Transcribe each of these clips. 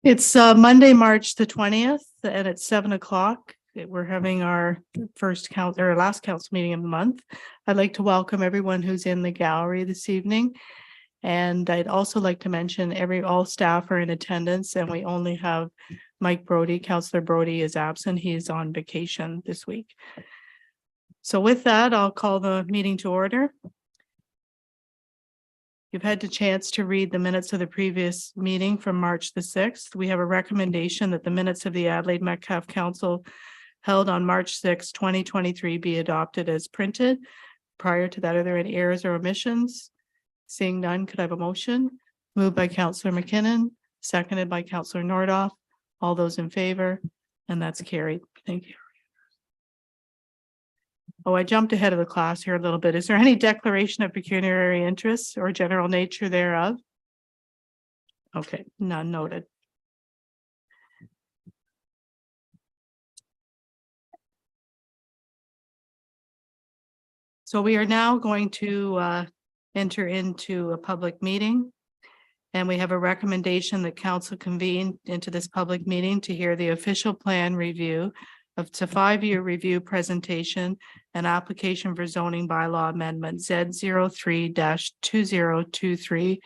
It's Monday, March the 20th, and it's 7 o'clock. We're having our last council meeting of the month. I'd like to welcome everyone who's in the gallery this evening. And I'd also like to mention all staff are in attendance, and we only have Mike Brody. Councillor Brody is absent. He's on vacation this week. So with that, I'll call the meeting to order. You've had the chance to read the minutes of the previous meeting from March the 6th. We have a recommendation that the minutes of the Adelaide Metcalfe Council held on March 6, 2023 be adopted as printed. Prior to that, are there any errors or omissions? Seeing none, could I have a motion? Moved by Councillor McKinnon, seconded by Councillor Nordoff. All those in favor, and that's carried. Thank you. Oh, I jumped ahead of the class here a little bit. Is there any declaration of pecuniary interests or general nature thereof? Okay, none noted. So we are now going to enter into a public meeting. And we have a recommendation that council convene into this public meeting to hear the official plan review of the 5-year review presentation and application for zoning bylaw amendment Z03-2023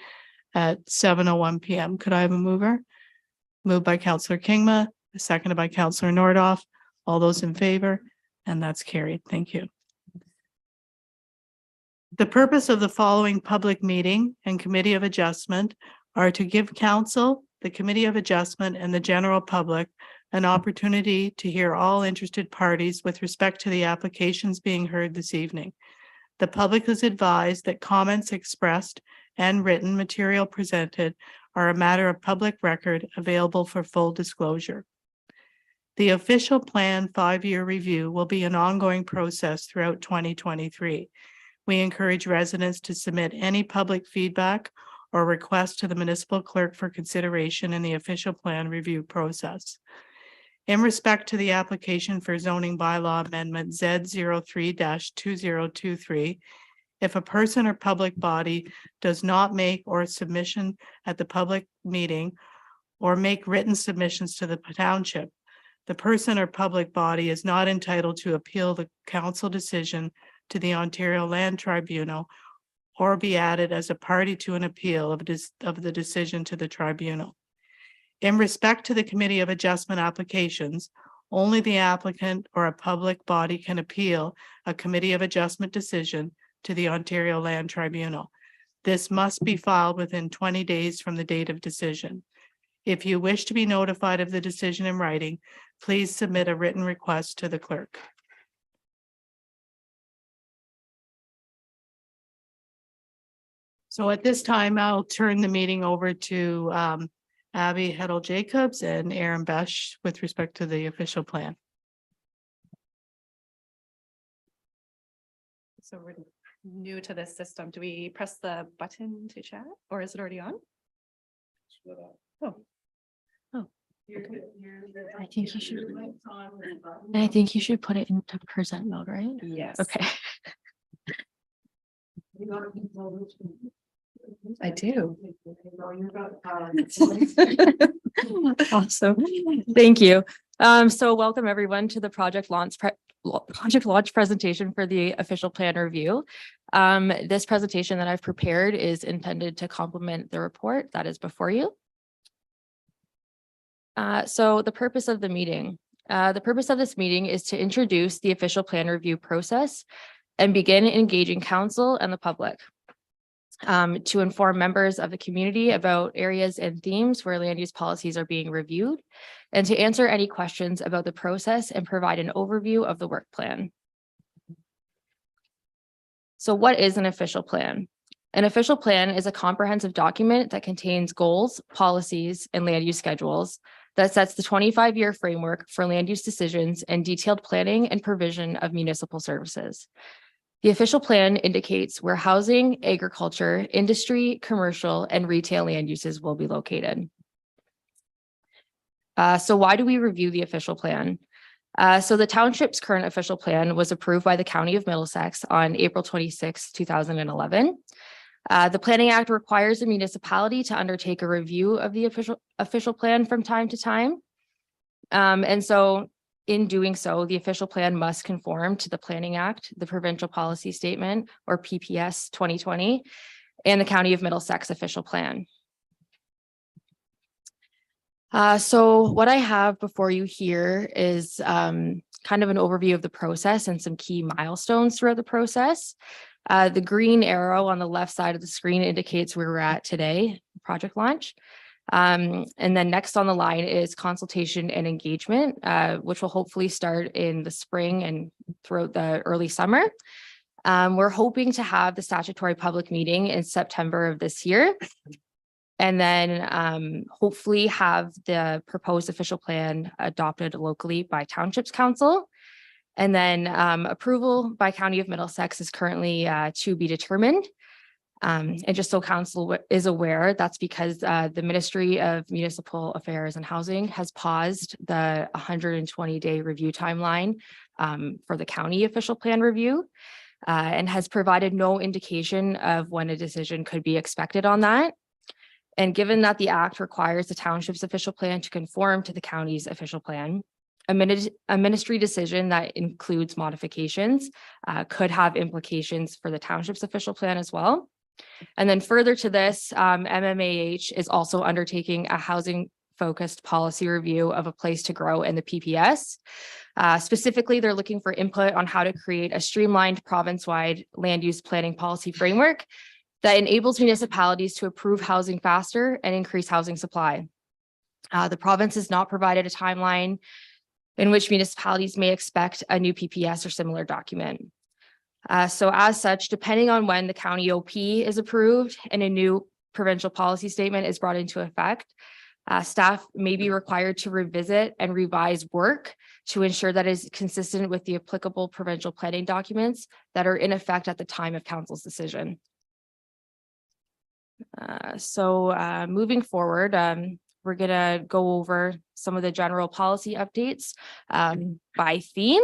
at 7:01 p.m. Could I have a mover? Moved by Councillor Kingma, seconded by Councillor Nordoff. All those in favor, and that's carried. Thank you. The purpose of the following public meeting and committee of adjustment are to give council, the committee of adjustment, and the general public an opportunity to hear all interested parties with respect to the applications being heard this evening. The public is advised that comments expressed and written material presented are a matter of public record available for full disclosure. The official plan 5-year review will be an ongoing process throughout 2023. We encourage residents to submit any public feedback or request to the municipal clerk for consideration in the official plan review process. In respect to the application for zoning bylaw amendment Z03-2023, if a person or public body does not make or submission at the public meeting or make written submissions to the township, the person or public body is not entitled to appeal the council decision to the Ontario Land Tribunal or be added as a party to an appeal of the decision to the tribunal. In respect to the Committee of Adjustment applications, only the applicant or a public body can appeal a Committee of Adjustment decision to the Ontario Land Tribunal. This must be filed within 20 days from the date of decision. If you wish to be notified of the decision in writing, please submit a written request to the clerk. So at this time, I'll turn the meeting over to Abby Heddle-Jacobs and Aaron Besh with respect to the official plan. So we're new to this system. Do we press the button to chat or is it already on? Oh. I think you should. I think you should put it into present mode, right? Yes. Okay. I do. Awesome. Thank you. So welcome everyone to the project launch presentation for the official plan review. This presentation that I've prepared is intended to complement the report that is before you. So the purpose of the meeting. The purpose of this meeting is to introduce the official plan review process and begin engaging council and the public. To inform members of the community about areas and themes where land use policies are being reviewed, and to answer any questions about the process and provide an overview of the work plan. So what is an official plan? An official plan is a comprehensive document that contains goals, policies, and land use schedules that sets the 25-year framework for land use decisions and detailed planning and provision of municipal services. The official plan indicates where housing, agriculture, industry, commercial, and retail land uses will be located. So why do we review the official plan? So the township's current official plan was approved by the County of Middlesex on April 26, 2011. The Planning Act requires a municipality to undertake a review of the official plan from time to time. And so in doing so, the official plan must conform to the Planning Act, the Provincial Policy Statement, or PPS 2020, and the County of Middlesex official plan. So what I have before you here is kind of an overview of the process and some key milestones throughout the process. The green arrow on the left side of the screen indicates where we're at today, project launch. And then next on the line is consultation and engagement, which will hopefully start in the spring and throughout the early summer. We're hoping to have the statutory public meeting in September of this year. And then hopefully have the proposed official plan adopted locally by Townships Council. And then approval by County of Middlesex is currently to be determined. And just so council is aware, that's because the Ministry of Municipal Affairs and Housing has paused the 120-day review timeline for the county official plan review and has provided no indication of when a decision could be expected on that. And given that the act requires the township's official plan to conform to the county's official plan, a ministry decision that includes modifications could have implications for the township's official plan as well. And then further to this, MMAH is also undertaking a housing-focused policy review of a place to grow in the PPS. Specifically, they're looking for input on how to create a streamlined province-wide land use planning policy framework that enables municipalities to approve housing faster and increase housing supply. The province has not provided a timeline in which municipalities may expect a new PPS or similar document. So as such, depending on when the county OP is approved and a new provincial policy statement is brought into effect, staff may be required to revisit and revise work to ensure that it is consistent with the applicable provincial planning documents that are in effect at the time of council's decision. Moving forward, we're going to go over some of the general policy updates by theme,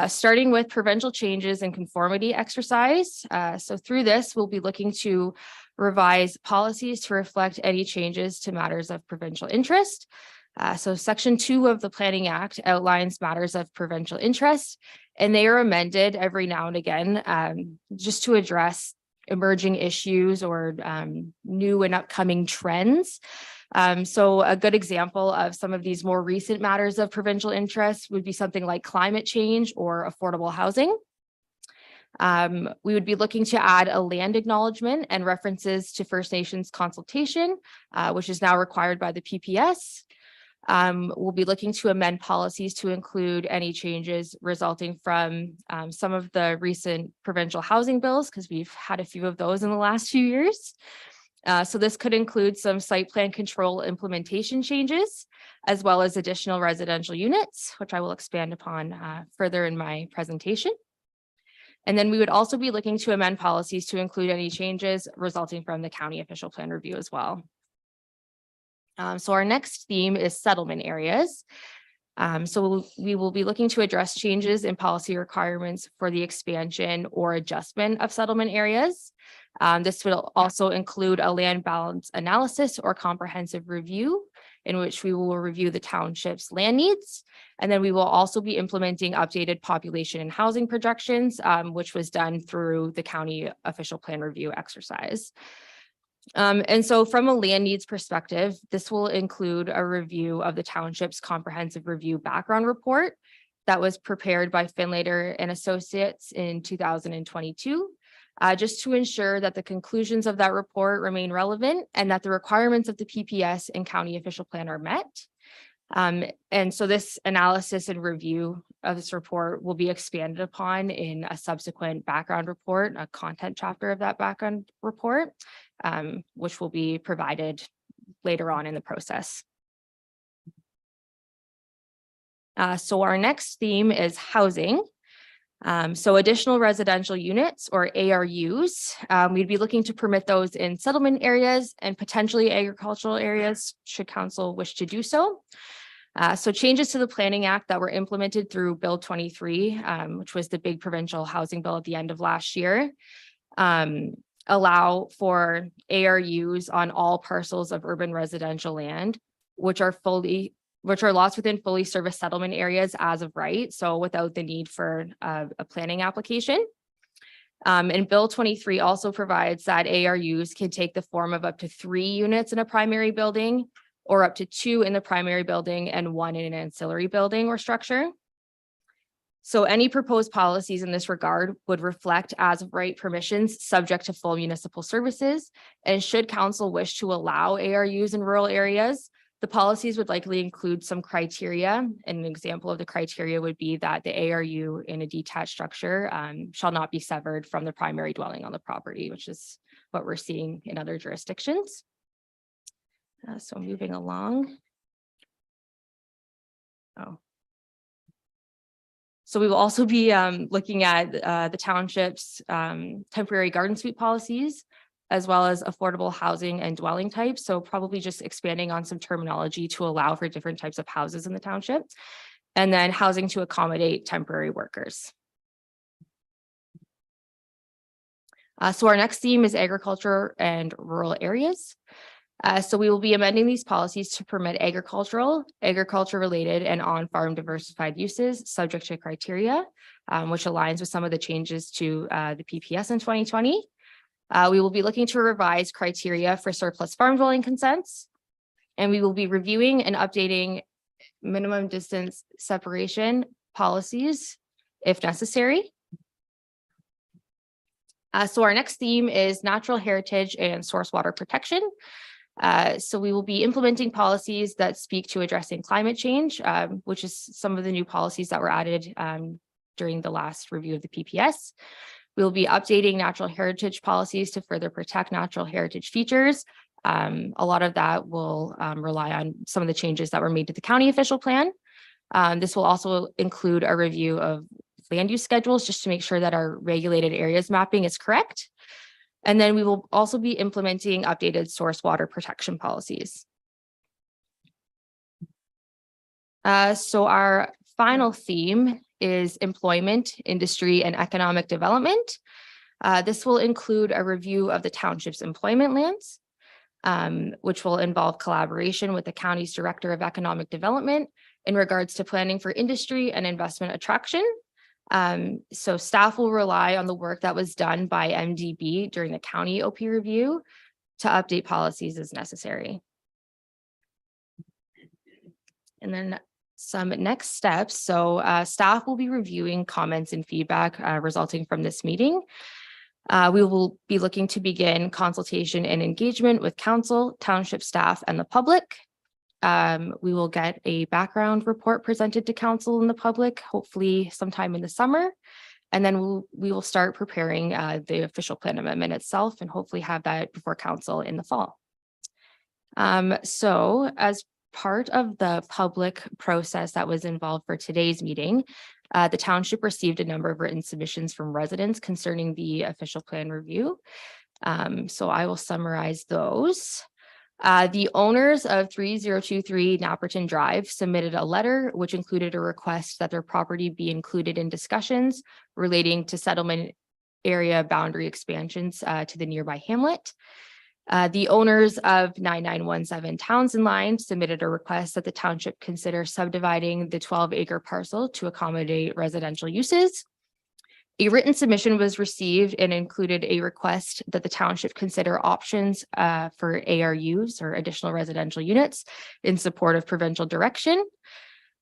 starting with provincial changes and conformity exercise. So through this, we'll be looking to revise policies to reflect any changes to matters of provincial interest. So Section 2 of the Planning Act outlines matters of provincial interest, and they are amended every now and again just to address emerging issues or new and upcoming trends. So a good example of some of these more recent matters of provincial interest would be something like climate change or affordable housing. We would be looking to add a land acknowledgement and references to First Nations consultation, which is now required by the PPS. We'll be looking to amend policies to include any changes resulting from some of the recent provincial housing bills, because we've had a few of those in the last few years. So this could include some site plan control implementation changes, as well as additional residential units, which I will expand upon further in my presentation. And then we would also be looking to amend policies to include any changes resulting from the county official plan review as well. So our next theme is settlement areas. So we will be looking to address changes in policy requirements for the expansion or adjustment of settlement areas. This will also include a land balance analysis or comprehensive review in which we will review the township's land needs. And then we will also be implementing updated population and housing projections, which was done through the county official plan review exercise. And so from a land needs perspective, this will include a review of the township's comprehensive review background report that was prepared by Finlater and Associates in 2022, just to ensure that the conclusions of that report remain relevant and that the requirements of the PPS and county official plan are met. And so this analysis and review of this report will be expanded upon in a subsequent background report, a content chapter of that background report, which will be provided later on in the process. So our next theme is housing. So additional residential units or ARUs, we'd be looking to permit those in settlement areas and potentially agricultural areas should council wish to do so. So changes to the Planning Act that were implemented through Bill 23, which was the big provincial housing bill at the end of last year, allow for ARUs on all parcels of urban residential land, which are lots within fully serviced settlement areas as of right, so without the need for a planning application. And Bill 23 also provides that ARUs can take the form of up to 3 units in a primary building, or up to 2 in the primary building and 1 in an ancillary building or structure. So any proposed policies in this regard would reflect as of right permissions subject to full municipal services. And should council wish to allow ARUs in rural areas, the policies would likely include some criteria. An example of the criteria would be that the ARU in a detached structure shall not be severed from the primary dwelling on the property, which is what we're seeing in other jurisdictions. So moving along. So we will also be looking at the township's temporary garden suite policies, as well as affordable housing and dwelling types. So probably just expanding on some terminology to allow for different types of houses in the township, and then housing to accommodate temporary workers. So our next theme is agriculture and rural areas. So we will be amending these policies to permit agriculture-related and on-farm diversified uses subject to criteria, which aligns with some of the changes to the PPS in 2020. We will be looking to revise criteria for surplus farm dwelling consents, and we will be reviewing and updating minimum distance separation policies if necessary. So our next theme is natural heritage and source water protection. So we will be implementing policies that speak to addressing climate change, which is some of the new policies that were added during the last review of the PPS. We will be updating natural heritage policies to further protect natural heritage features. A lot of that will rely on some of the changes that were made to the county official plan. This will also include a review of land use schedules just to make sure that our regulated areas mapping is correct. And then we will also be implementing updated source water protection policies. So our final theme is employment, industry, and economic development. This will include a review of the township's employment lands, which will involve collaboration with the county's Director of Economic Development in regards to planning for industry and investment attraction. So staff will rely on the work that was done by MDB during the county OP review to update policies as necessary. And then some next steps. So staff will be reviewing comments and feedback resulting from this meeting. We will be looking to begin consultation and engagement with council, township staff, and the public. We will get a background report presented to council and the public, hopefully sometime in the summer. And then we will start preparing the official plan amendment itself and hopefully have that before council in the fall. So as part of the public process that was involved for today's meeting, the township received a number of written submissions from residents concerning the official plan review. So I will summarize those. The owners of 3023 Napperton Drive submitted a letter which included a request that their property be included in discussions relating to settlement area boundary expansions to the nearby hamlet. The owners of 9917 Townsend Line submitted a request that the township consider subdividing the 12-acre parcel to accommodate residential uses. A written submission was received and included a request that the township consider options for ARUs or additional residential units in support of provincial direction.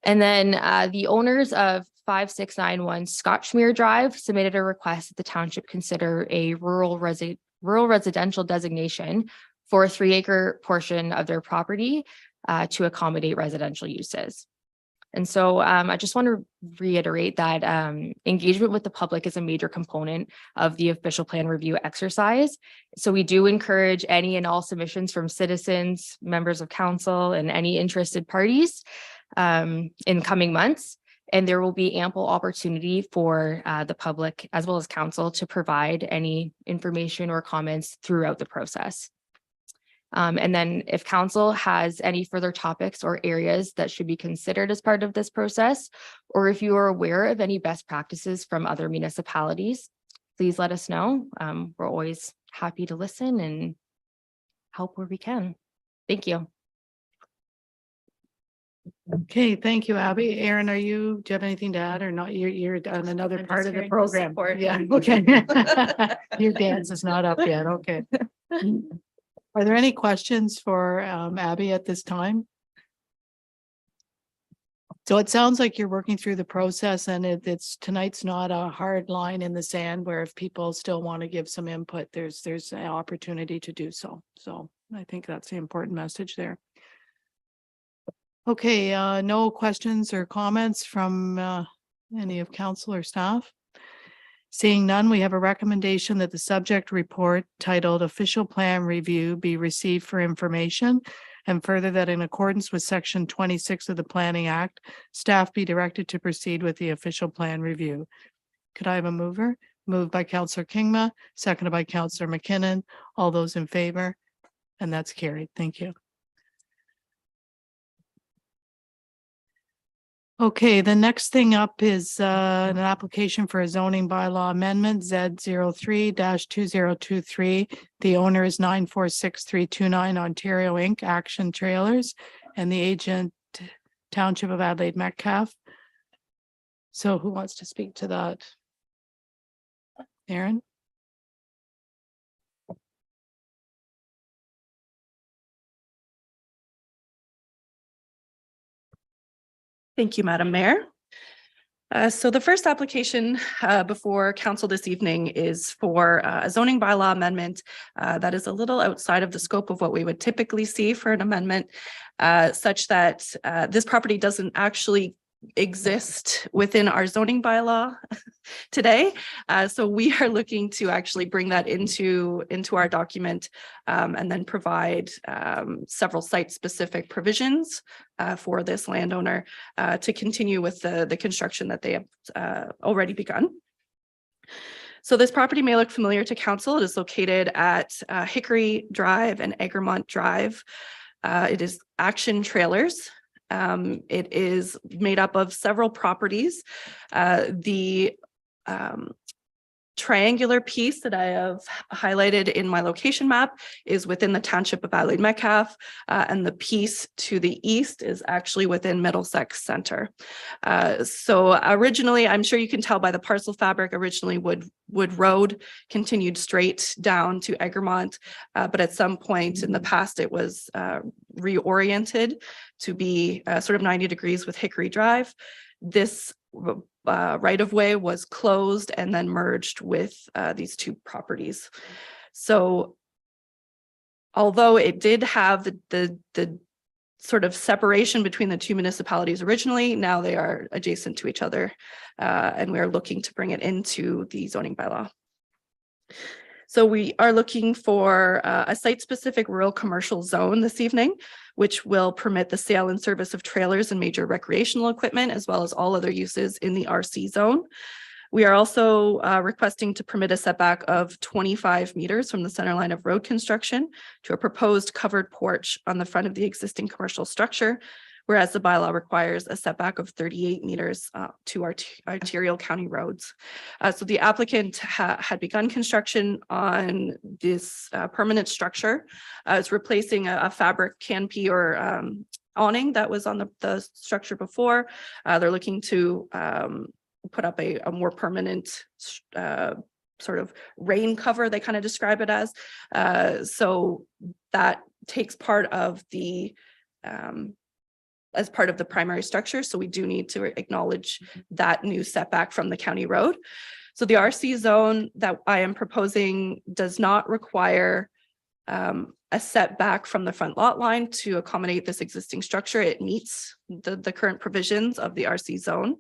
And then the owners of 5691 Scotchmere Drive submitted a request that the township consider a rural residential designation for a 3-acre portion of their property to accommodate residential uses. And so I just want to reiterate that engagement with the public is a major component of the official plan review exercise. So we do encourage any and all submissions from citizens, members of council, and any interested parties in coming months. And there will be ample opportunity for the public as well as council to provide any information or comments throughout the process. And then if council has any further topics or areas that should be considered as part of this process, or if you are aware of any best practices from other municipalities, please let us know. We're always happy to listen and help where we can. Thank you. Okay, thank you, Abby. Aaron, do you have anything to add or not? You're on another I'm part just of the here to program. support. Yeah, okay. Your dance is not up yet, okay. Are there any questions for Abby at this time? So it sounds like you're working through the process and tonight's not a hard line in the sand where if people still want to give some input, there's an opportunity to do so. So I think that's the important message there. Okay, no questions or comments from any of council or staff? Seeing none, we have a recommendation that the subject report titled Official Plan Review be received for information, and further that in accordance with Section 26 of the Planning Act, staff be directed to proceed with the official plan review. Could I have a mover? Moved by Councillor Kingma, seconded by Councillor McKinnon. All those in favor? And that's carried. Thank you. Okay, the next thing up is an application for a zoning bylaw amendment Z03-2023. The owner is 946329 Ontario Inc. Action Trailers and the agent Township of Adelaide Metcalfe. So who wants to speak to that? Aaron? Thank you, Madam Mayor. So the first application before council this evening is for a zoning bylaw amendment that is a little outside of the scope of what we would typically see for an amendment, such that this property doesn't actually exist within our zoning bylaw today. So we are looking to actually bring that into our document and then provide several site-specific provisions for this landowner to continue with the construction that they have already begun. So this property may look familiar to council. It is located at Hickory Drive and Egremont Drive. It is Action Trailers. It is made up of several properties. The triangular piece that I have highlighted in my location map is within the Township of Adelaide Metcalfe, and the piece to the east is actually within Middlesex Center. So originally, I'm sure you can tell by the parcel fabric, originally Wood Road continued straight down to Egremont, but at some point in the past, it was reoriented to be sort of 90 degrees with Hickory Drive. This right-of-way was closed and then merged with these two properties. So although it did have the sort of separation between the two municipalities originally, now they are adjacent to each other, and we are looking to bring it into the zoning bylaw. So we are looking for a site-specific rural commercial zone this evening, which will permit the sale and service of trailers and major recreational equipment, as well as all other uses in the RC zone. We are also requesting to permit a setback of 25 meters from the center line of road construction to a proposed covered porch on the front of the existing commercial structure, whereas the bylaw requires a setback of 38 meters to arterial county roads. So the applicant had begun construction on this permanent structure. It's replacing a fabric canopy or awning that was on the structure before. They're looking to put up a more permanent sort of rain cover, they kind of describe it as. So that takes part of the as part of the primary structure. So we do need to acknowledge that new setback from the county road. So the RC zone that I am proposing does not require a setback from the front lot line to accommodate this existing structure. It meets the current provisions of the RC zone.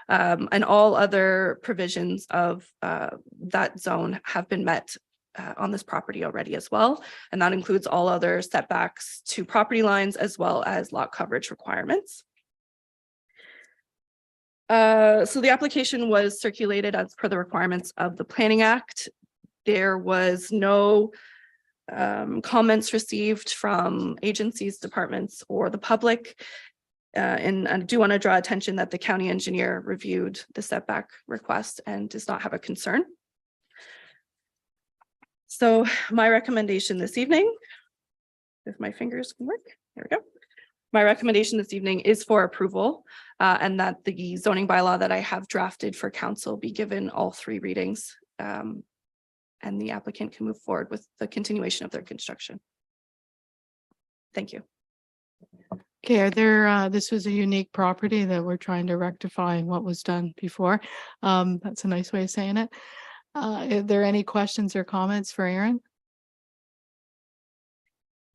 And all other provisions of that zone have been met on this property already as well. And that includes all other setbacks to property lines as well as lot coverage requirements. So the application was circulated as per the requirements of the Planning Act. There was no comments received from agencies, departments, or the public. And I do want to draw attention that the county engineer reviewed the setback request and does not have a concern. So my recommendation this evening, if my fingers can work, there we go. My recommendation this evening is for approval and that the zoning bylaw that I have drafted for council be given all 3 readings. And the applicant can move forward with the continuation of their construction. Thank you. Okay, are there, this was a unique property that we're trying to rectify what was done before. That's a nice way of saying it. Are there any questions or comments for Aaron?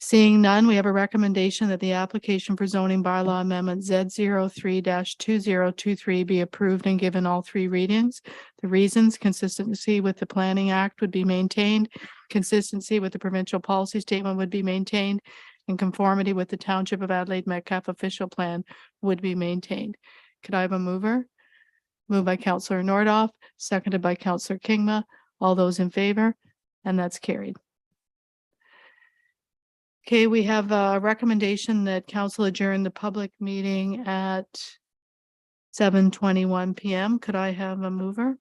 Seeing none, we have a recommendation that the application for zoning bylaw amendment Z03-2023 be approved and given all 3 readings. The reasons: consistency with the Planning Act would be maintained, consistency with the provincial policy statement would be maintained, and conformity with the Township of Adelaide Metcalfe official plan would be maintained. Could I have a mover? Moved by Councillor Nordoff, seconded by Councillor Kingma. All those in favor? And that's carried. Okay, we have a recommendation that council adjourn the public meeting at 7:21 PM. Could I have a mover?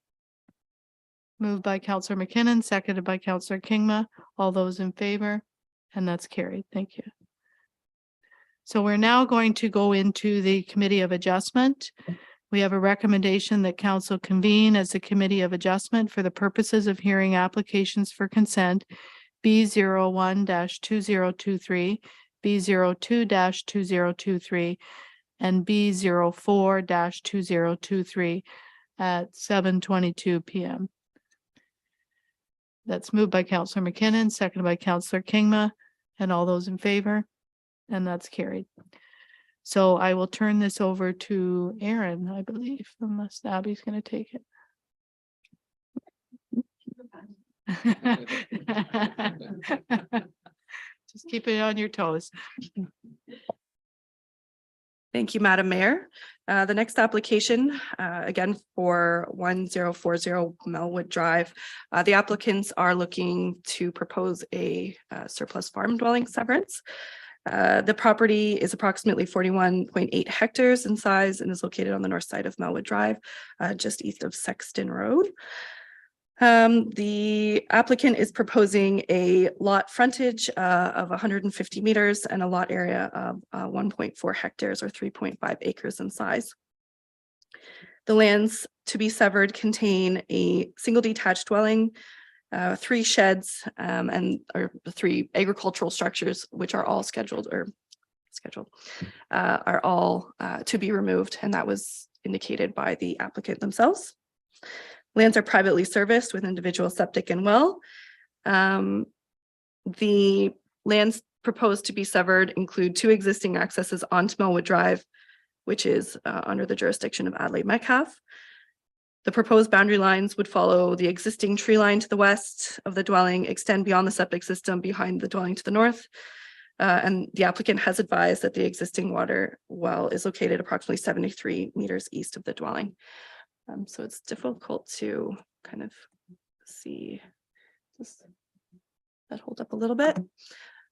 Moved by Councillor McKinnon, seconded by Councillor Kingma. All those in favor? And that's carried. Thank you. So we're now going to go into the Committee of Adjustment. We have a recommendation that council convene as a Committee of Adjustment for the purposes of hearing applications for consent B01-2023, B02-2023, and B04-2023 at 7:22 PM. That's moved by Councillor McKinnon, seconded by Councillor Kingma, and all those in favor, and that's carried. So I will turn this over to Aaron, I believe, unless Abby's going to take it. Just keep it on your toes. Thank you, Madam Mayor. The next application, again, for 1040 Melwood Drive. The applicants are looking to propose a surplus farm dwelling severance. The property is approximately 41.8 hectares in size and is located on the north side of Melwood Drive, just east of Sexton Road. The applicant is proposing a lot frontage of 150 meters and a lot area of 1.4 hectares or 3.5 acres in size. The lands to be severed contain a single detached dwelling, 3 sheds, and 3 agricultural structures, which are all are all to be removed, and that was indicated by the applicant themselves. Lands are privately serviced with individual septic and well. The lands proposed to be severed include 2 existing accesses onto Melwood Drive, which is under the jurisdiction of Adelaide Metcalfe. The proposed boundary lines would follow the existing tree line to the west of the dwelling, extend beyond the septic system behind the dwelling to the north. And the applicant has advised that the existing water well is located approximately 73 meters east of the dwelling. So it's difficult to kind of see, just that hold up a little bit.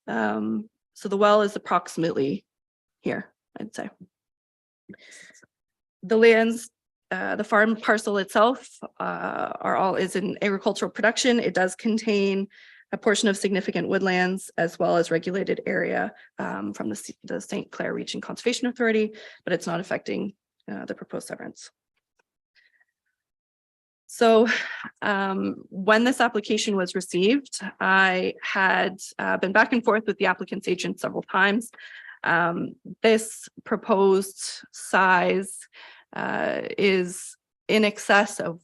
So the well is approximately here, I'd say. The lands, the farm parcel itself is in agricultural production. It does contain a portion of significant woodlands as well as regulated area from the St. Clair Region Conservation Authority, but it's not affecting the proposed severance. So when this application was received, I had been back and forth with the applicant's agent several times. This proposed size is in excess of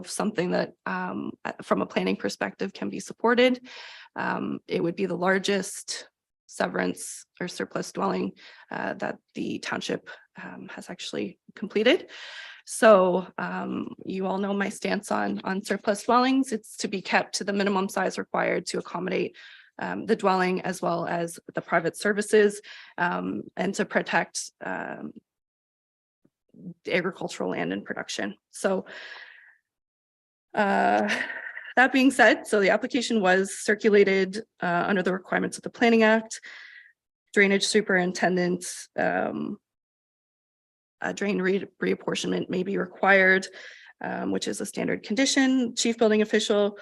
something that from a planning perspective can be supported. It would be the largest severance or surplus dwelling that the township has actually completed. So you all know my stance on surplus dwellings. It's to be kept to the minimum size required to accommodate the dwelling as well as the private services and to protect the agricultural land and production. So that being said, so the application was circulated under the requirements of the Planning Act. Drainage superintendent drain reapportionment may be required, which is a standard condition. Chief building official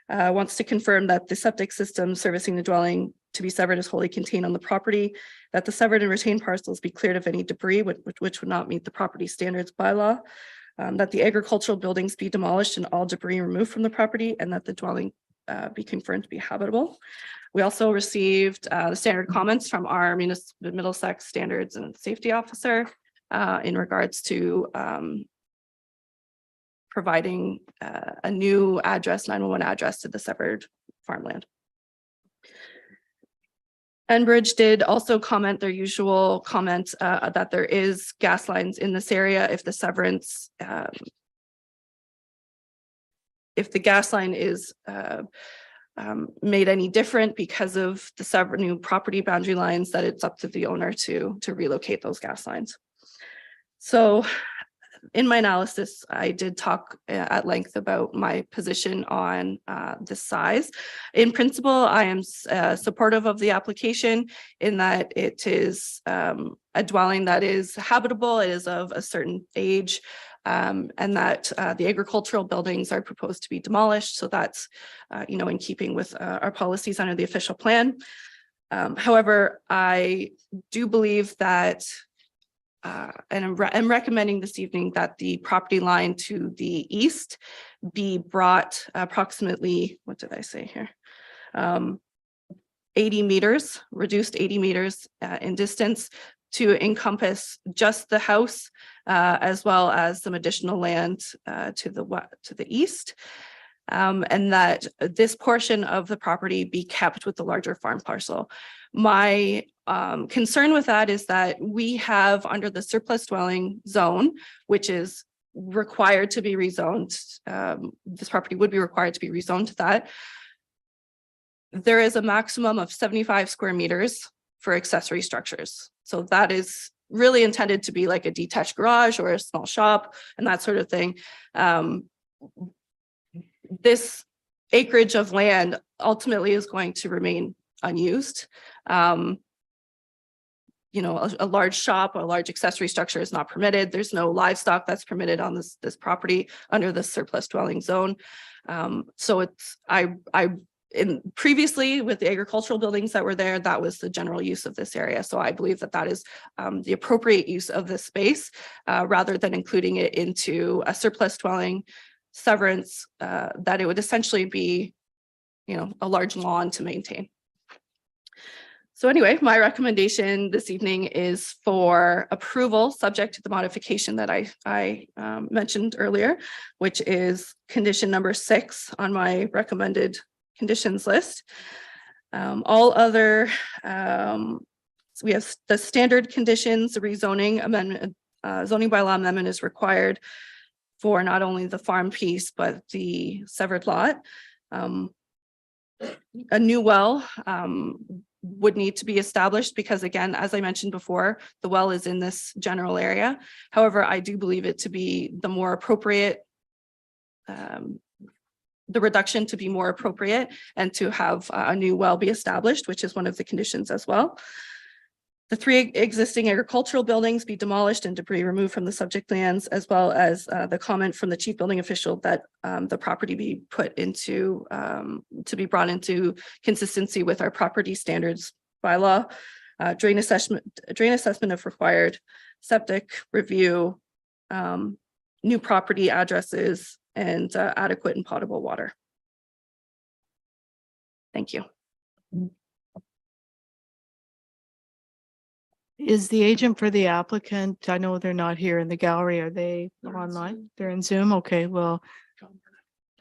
wants to confirm that the septic system servicing the dwelling to be severed is wholly contained on the property, that the severed and retained parcels be cleared of any debris which would not meet the property standards bylaw, that the agricultural buildings be demolished and all debris removed from the property, and that the dwelling be confirmed to be habitable. We also received the standard comments from our Middlesex Standards and Safety Officer in regards to providing a new address, 911 address to the severed farmland. Enbridge did also comment their usual comment that there is gas lines in this area if the severance, if the gas line is made any different because of the new property boundary lines, that it's up to the owner to relocate those gas lines. So in my analysis, I did talk at length about my position on the size. In principle, I am supportive of the application in that it is a dwelling that is habitable, it is of a certain age, and that the agricultural buildings are proposed to be demolished. So that's, in keeping with our policies under the official plan. However, I do believe that and I'm recommending this evening that the property line to the east be brought approximately, what did I say here? 80 meters, reduced 80 meters in distance to encompass just the house as well as some additional land to the east. And that this portion of the property be kept with the larger farm parcel. My concern with that is that we have under the surplus dwelling zone, which is required to be rezoned, this property would be required to be rezoned to that. There is a maximum of 75 square meters for accessory structures. So that is really intended to be like a detached garage or a small shop and that sort of thing. This acreage of land ultimately is going to remain unused. A large shop, a large accessory structure is not permitted. There's no livestock that's permitted on this property under the surplus dwelling zone. So it's previously with the agricultural buildings that were there, that was the general use of this area. So I believe that that is the appropriate use of this space rather than including it into a surplus dwelling severance, that it would essentially be, a large lawn to maintain. So anyway, my recommendation this evening is for approval subject to the modification that I mentioned earlier, which is condition number 6 on my recommended conditions list. All other, so we have the standard conditions, the rezoning amendment, zoning bylaw amendment is required for not only the farm piece, but the severed lot. A new well would need to be established because, again, as I mentioned before, the well is in this general area. However, I do believe it to be the more appropriate, the reduction to be more appropriate and to have a new well be established, which is one of the conditions as well. The 3 existing agricultural buildings be demolished and debris removed from the subject lands, as well as the comment from the chief building official that the property be put into, to be brought into consistency with our property standards bylaw, drain assessment if required, septic review, new property addresses, and adequate and potable water. Thank you. Is the agent for the applicant, I know they're not here in the gallery, are they online? They're in Zoom? Okay, well,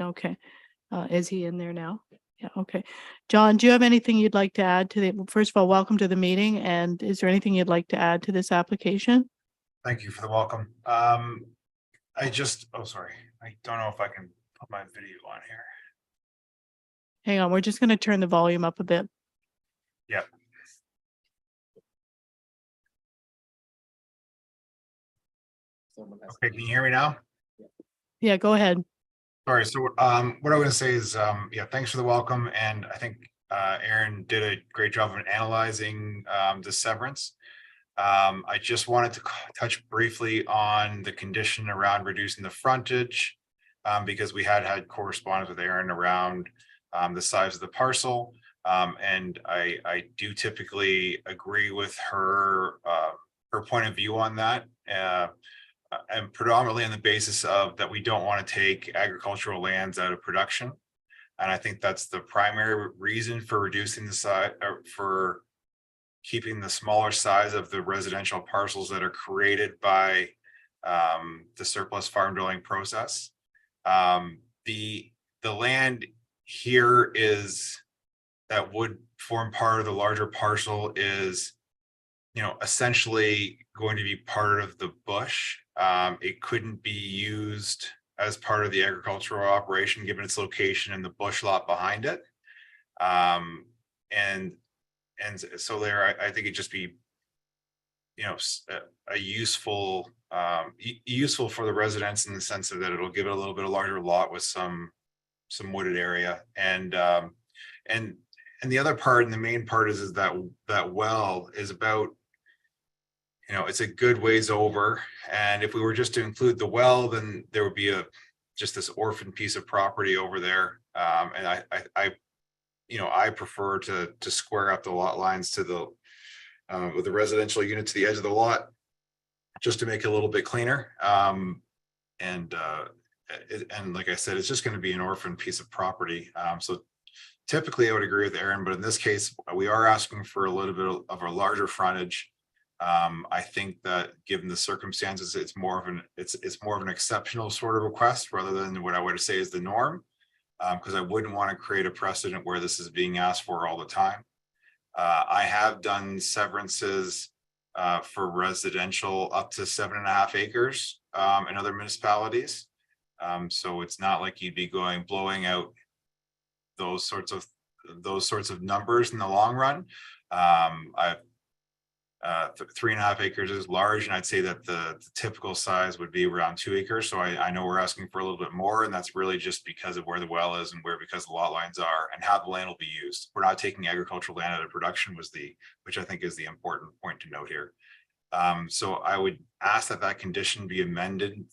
okay. Is he in there now? Yeah, okay. John, do you have anything you'd like to add to the, first of all, welcome to the meeting. And is there anything you'd like to add to this application? Thank you for the welcome. Sorry. I don't know if I can put my video on here. Hang on, we're just going to turn the volume up a bit. Yep. Okay, can you hear me now? Yeah, go ahead. Sorry, so what I'm going to say is, thanks for the welcome. And I think Aaron did a great job of analyzing the severance. I just wanted to touch briefly on the condition around reducing the frontage because we had correspondence with Aaron around the size of the parcel. And I do typically agree with her, her point of view on that. And predominantly on the basis of that we don't want to take agricultural lands out of production. And I think that's the primary reason for reducing the size, or for keeping the smaller size of the residential parcels that are created by the surplus farm dwelling process. The land here is, that would form part of the larger parcel is, essentially going to be part of the bush. It couldn't be used as part of the agricultural operation, given its location and the bush lot behind it. And so there, I think it'd just be, a useful, useful for the residents in the sense of that it'll give it a little bit of larger lot with some wooded area. And the other part, and the main part is that well is about, it's a good ways over. And if we were just to include the well, then there would be just this orphan piece of property over there. And I prefer to square up the lot lines to the with the residential unit to the edge of the lot, just to make it a little bit cleaner. And like I said, it's just going to be an orphan piece of property. So typically I would agree with Aaron, but in this case, we are asking for a little bit of a larger frontage. I think that given the circumstances, it's more of an exceptional sort of request rather than what I would say is the norm. Because I wouldn't want to create a precedent where this is being asked for all the time. I have done severances for residential up to 7.5 acres in other municipalities. So it's not like you'd be blowing out those sorts of numbers in the long run. I've 3.5 acres is large, and I'd say that the typical size would be around 2 acres. So I know we're asking for a little bit more, and that's really just because of where the well is and because the lot lines are and how the land will be used. We're not taking agricultural land out of production, which I think is the important point to note here. So I would ask that condition be amended.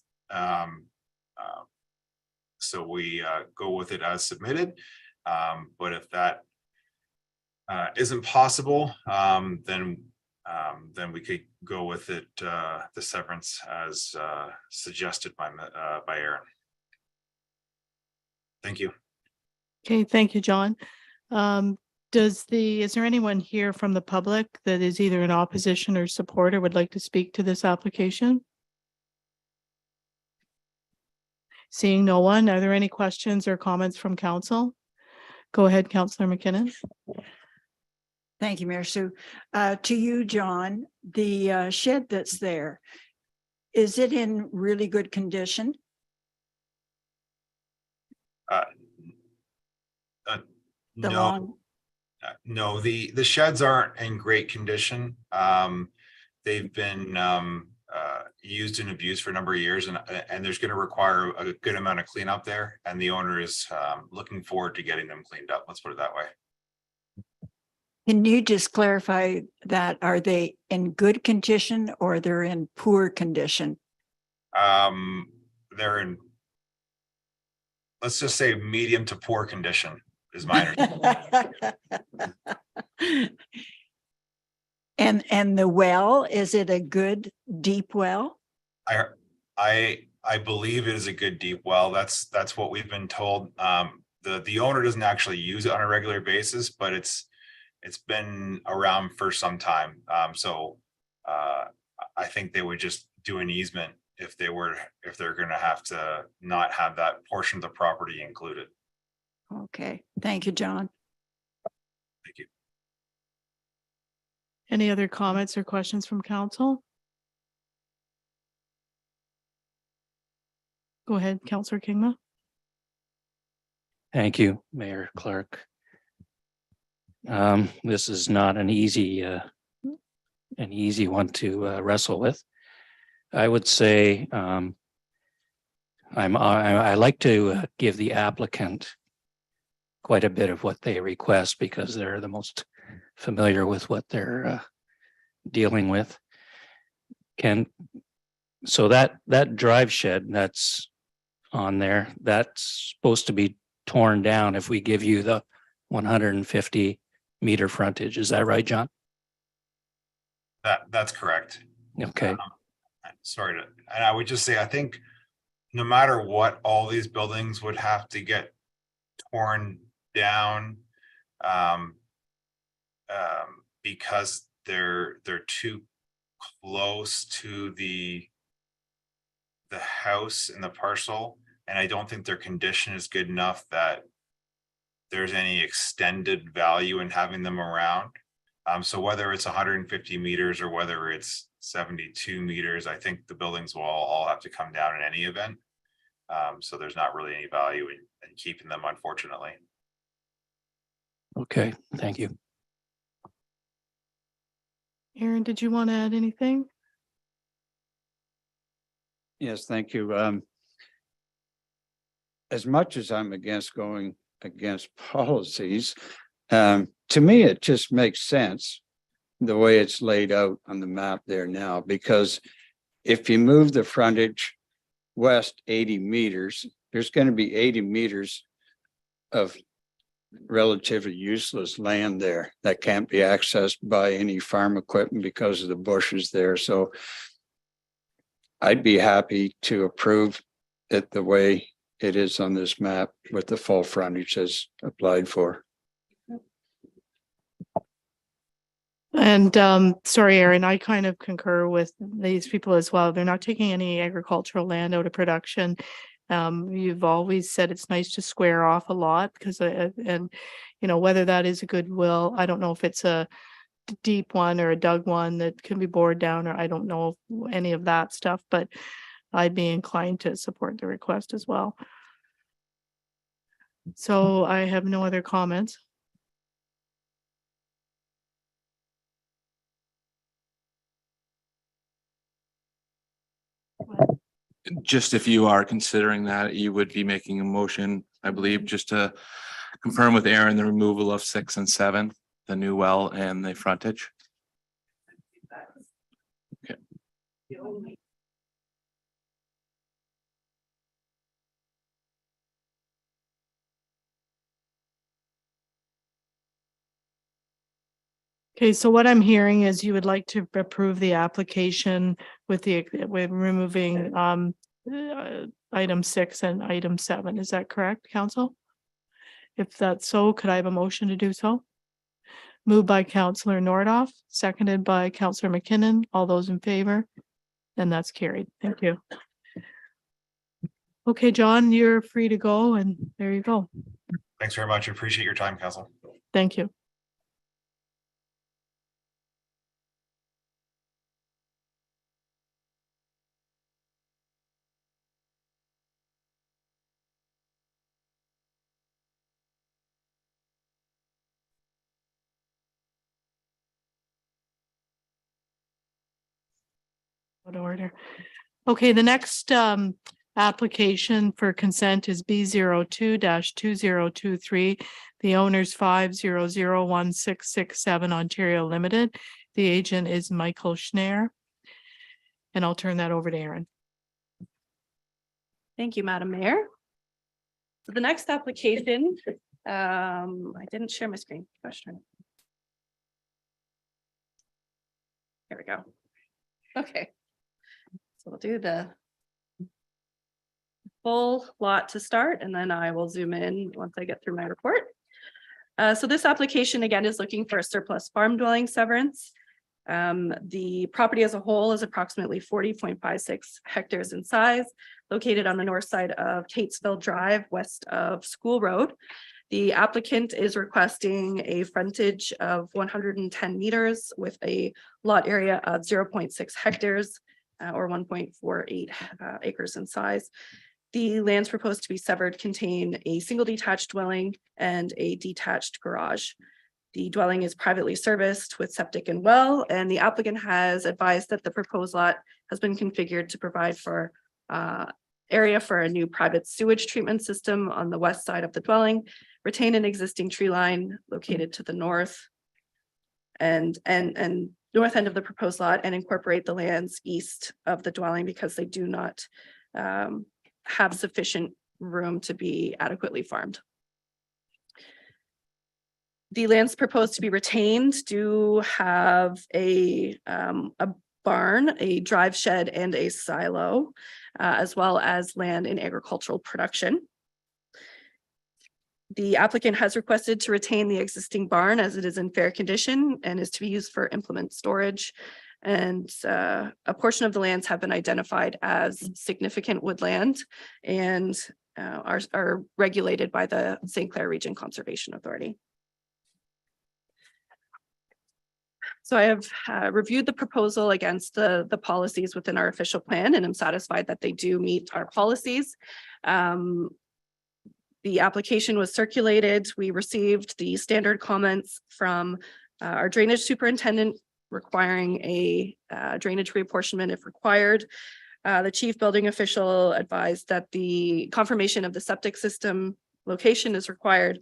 So we go with it as submitted. But if that isn't possible, then we could go with it, the severance as suggested by Aaron. Thank you. Okay, thank you, John. Is there anyone here from the public that is either in opposition or support or would like to speak to this application? Seeing no one, are there any questions or comments from council? Go ahead, Councillor McKinnon. Thank you, Mayor Sue. To you, John, the shed that's there, is it in really good condition? No, the sheds aren't in great condition. They've been used and abused for a number of years, and there's going to require a good amount of cleanup there. And the owner is looking forward to getting them cleaned up. Let's put it that way. Can you just clarify that? Are they in good condition or they're in poor condition? They're in, let's just say, medium to poor condition is my understanding. And the well, is it a good deep well? I believe it is a good deep well. That's what we've been told. The owner doesn't actually use it on a regular basis, but it's been around for some time. So I think they would just do an easement if they're going to have to not have that portion of the property included. Okay, thank you, John. Thank you. Any other comments or questions from council? Go ahead, Councillor Kingma. Thank you, Mayor Clark. This is not an easy one to wrestle with. I would say I like to give the applicant quite a bit of what they request because they're the most familiar with what they're dealing with. So that drive shed that's on there, that's supposed to be torn down if we give you the 150-meter frontage. Is that right, John? That's correct. Okay, Sorry to, and I would just say, I think no matter what, all these buildings would have to get torn down. Um, because they're too close to the house and the parcel, and I don't think their condition is good enough that there's any extended value in having them around. So whether it's 150 meters or whether it's 72 meters, I think the buildings will all have to come down in any event. So there's not really any value in keeping them, unfortunately. okay, thank you. Aaron, did you want to add anything? Yes, thank you. As much as I'm against going against policies, to me, it just makes sense the way it's laid out on the map there now, because if you move the frontage west 80 meters, there's going to be 80 meters of relatively useless land there that can't be accessed by any farm equipment because of the bushes there. So I'd be happy to approve it the way it is on this map with the full frontage as applied for. And sorry, Aaron, I kind of concur with these people as well. They're not taking any agricultural land out of production. You've always said it's nice to square off a lot because, and you know, whether that is a goodwill, I don't know if it's a deep one or a dug one that can be bored down, or I don't know any of that stuff, but I'd be inclined to support the request as well. So I have no other comments. Just if you are considering that, you would be making a motion, I believe, just to confirm with Aaron the removal of 6 and 7, the new well and the frontage. Okay. Okay, so what I'm hearing is you would like to approve the application with removing item 6 and item 7. Is that correct, council? If that's so, could I have a motion to do so? Moved by Councillor Nordoff, seconded by Councillor McKinnon. All those in favor? And that's carried. Thank you. Okay, John, you're free to go, and there you go. Thanks very much. I appreciate your time, Council. Thank you. Out of order. Okay, the next application for consent is B02-2023. The owner's 5001667 Ontario Limited. The agent is Michael Schneer. And I'll turn that over to Aaron. Thank you, Madam Mayor. So the next application, I didn't share my screen. Question. Here we go. Okay. So we'll do the full lot to start, and then I will zoom in once I get through my report. So this application again is looking for a surplus farm dwelling severance. The property as a whole is approximately 40.56 hectares in size, located on the north side of Tatesville Drive, west of School Road. The applicant is requesting a frontage of 110 meters with a lot area of 0.6 hectares or 1.48 acres in size. The lands proposed to be severed contain a single detached dwelling and a detached garage. The dwelling is privately serviced with septic and well, and the applicant has advised that the proposed lot has been configured to provide for area for a new private sewage treatment system on the west side of the dwelling, retain an existing tree line located to the north and north end of the proposed lot, and incorporate the lands east of the dwelling because they do not have sufficient room to be adequately farmed. The lands proposed to be retained do have a barn, a drive shed, and a silo, as well as land in agricultural production. The applicant has requested to retain the existing barn as it is in fair condition and is to be used for implement storage. And a portion of the lands have been identified as significant woodland and are regulated by the St. Clair Region Conservation Authority. So I have reviewed the proposal against the policies within our official plan, and I'm satisfied that they do meet our policies. The application was circulated. We received the standard comments from our drainage superintendent requiring a drainage reapportionment if required. The chief building official advised that the confirmation of the septic system location is required.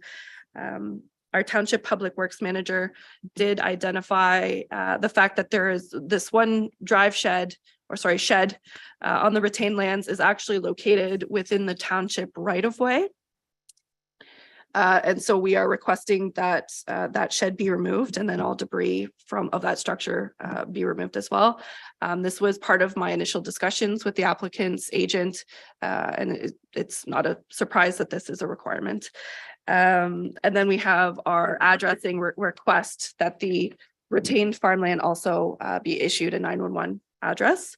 Our township public works manager did identify the fact that there is this one shed on the retained lands is actually located within the township right of way. And so we are requesting that that shed be removed and then all debris of that structure be removed as well. This was part of my initial discussions with the applicant's agent, and it's not a surprise that this is a requirement. And then we have our addressing request that the retained farmland also be issued a 911 address.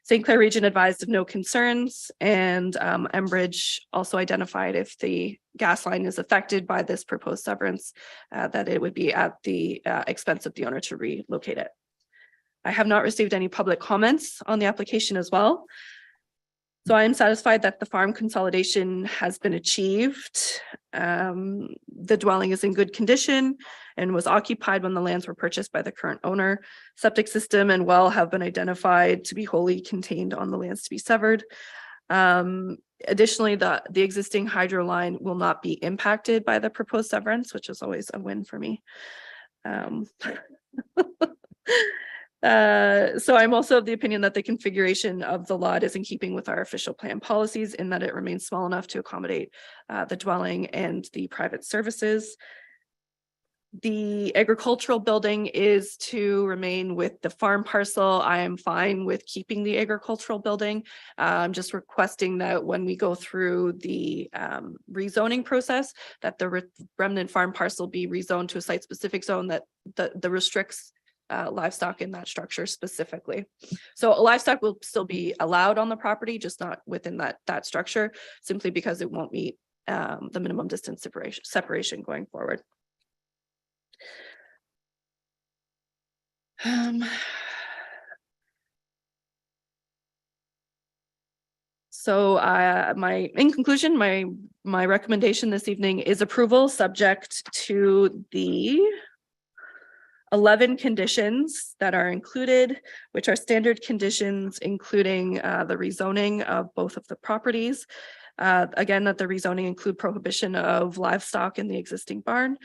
St. Clair Region advised of no concerns, and Enbridge also identified if the gas line is affected by this proposed severance, that it would be at the expense of the owner to relocate it. I have not received any public comments on the application as well. So I am satisfied that the farm consolidation has been achieved. The dwelling is in good condition and was occupied when the lands were purchased by the current owner. Septic system and well have been identified to be wholly contained on the lands to be severed. Additionally, the existing hydro line will not be impacted by the proposed severance, which is always a win for me. So I'm also of the opinion that the configuration of the lot is in keeping with our official plan policies in that it remains small enough to accommodate the dwelling and the private services. The agricultural building is to remain with the farm parcel. I am fine with keeping the agricultural building. I'm just requesting that when we go through the rezoning process, that the remnant farm parcel be rezoned to a site-specific zone that restricts livestock in that structure specifically. So livestock will still be allowed on the property, just not within that structure, simply because it won't meet the minimum distance separation going forward. So in conclusion, my recommendation this evening is approval subject to the 11 conditions that are included, which are standard conditions, including the rezoning of both of the properties. Again, that the rezoning include prohibition of livestock in the existing barn,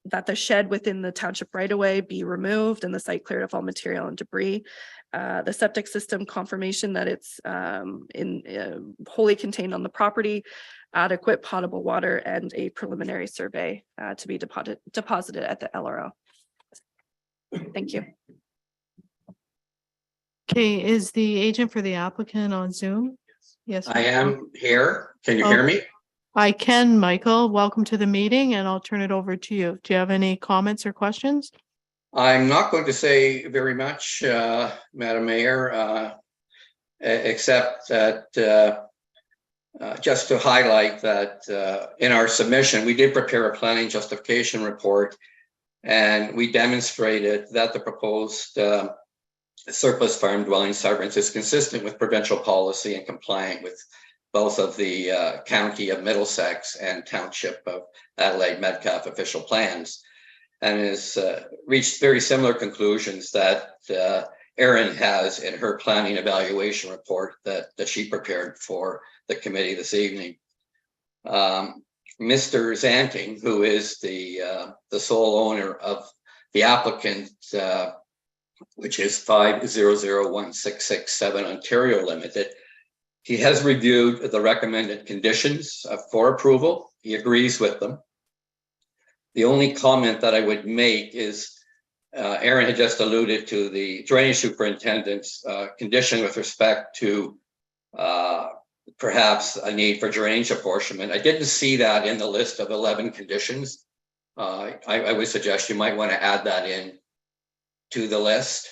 that the shed within the township right-of-way be removed and the site cleared of all material and debris. The septic system confirmation that it's wholly contained on the property, adequate potable water, and a preliminary survey to be deposited at the LRO. Thank you. Okay, is the agent for the applicant on Zoom? Yes. I am here. Can you hear me? I can, Michael. Welcome to the meeting, and I'll turn it over to you. Do you have any comments or questions? I'm not going to say very much, Madam Mayor, except that just to highlight that in our submission, we did prepare a planning justification report, and we demonstrated that the proposed surplus farm dwelling severance is consistent with provincial policy and compliant with both of the County of Middlesex and Township of Adelaide Metcalfe official plans, and has reached very similar conclusions that Erin has in her planning evaluation report that she prepared for the committee this evening. Mr. Zanting, who is the sole owner of the applicant, which is 5001667 Ontario Limited, he has reviewed the recommended conditions for approval. He agrees with them. The only comment that I would make is Aaron had just alluded to the drainage superintendent's condition with respect to perhaps a need for drainage apportionment. I didn't see that in the list of 11 conditions. I would suggest you might want to add that in to the list.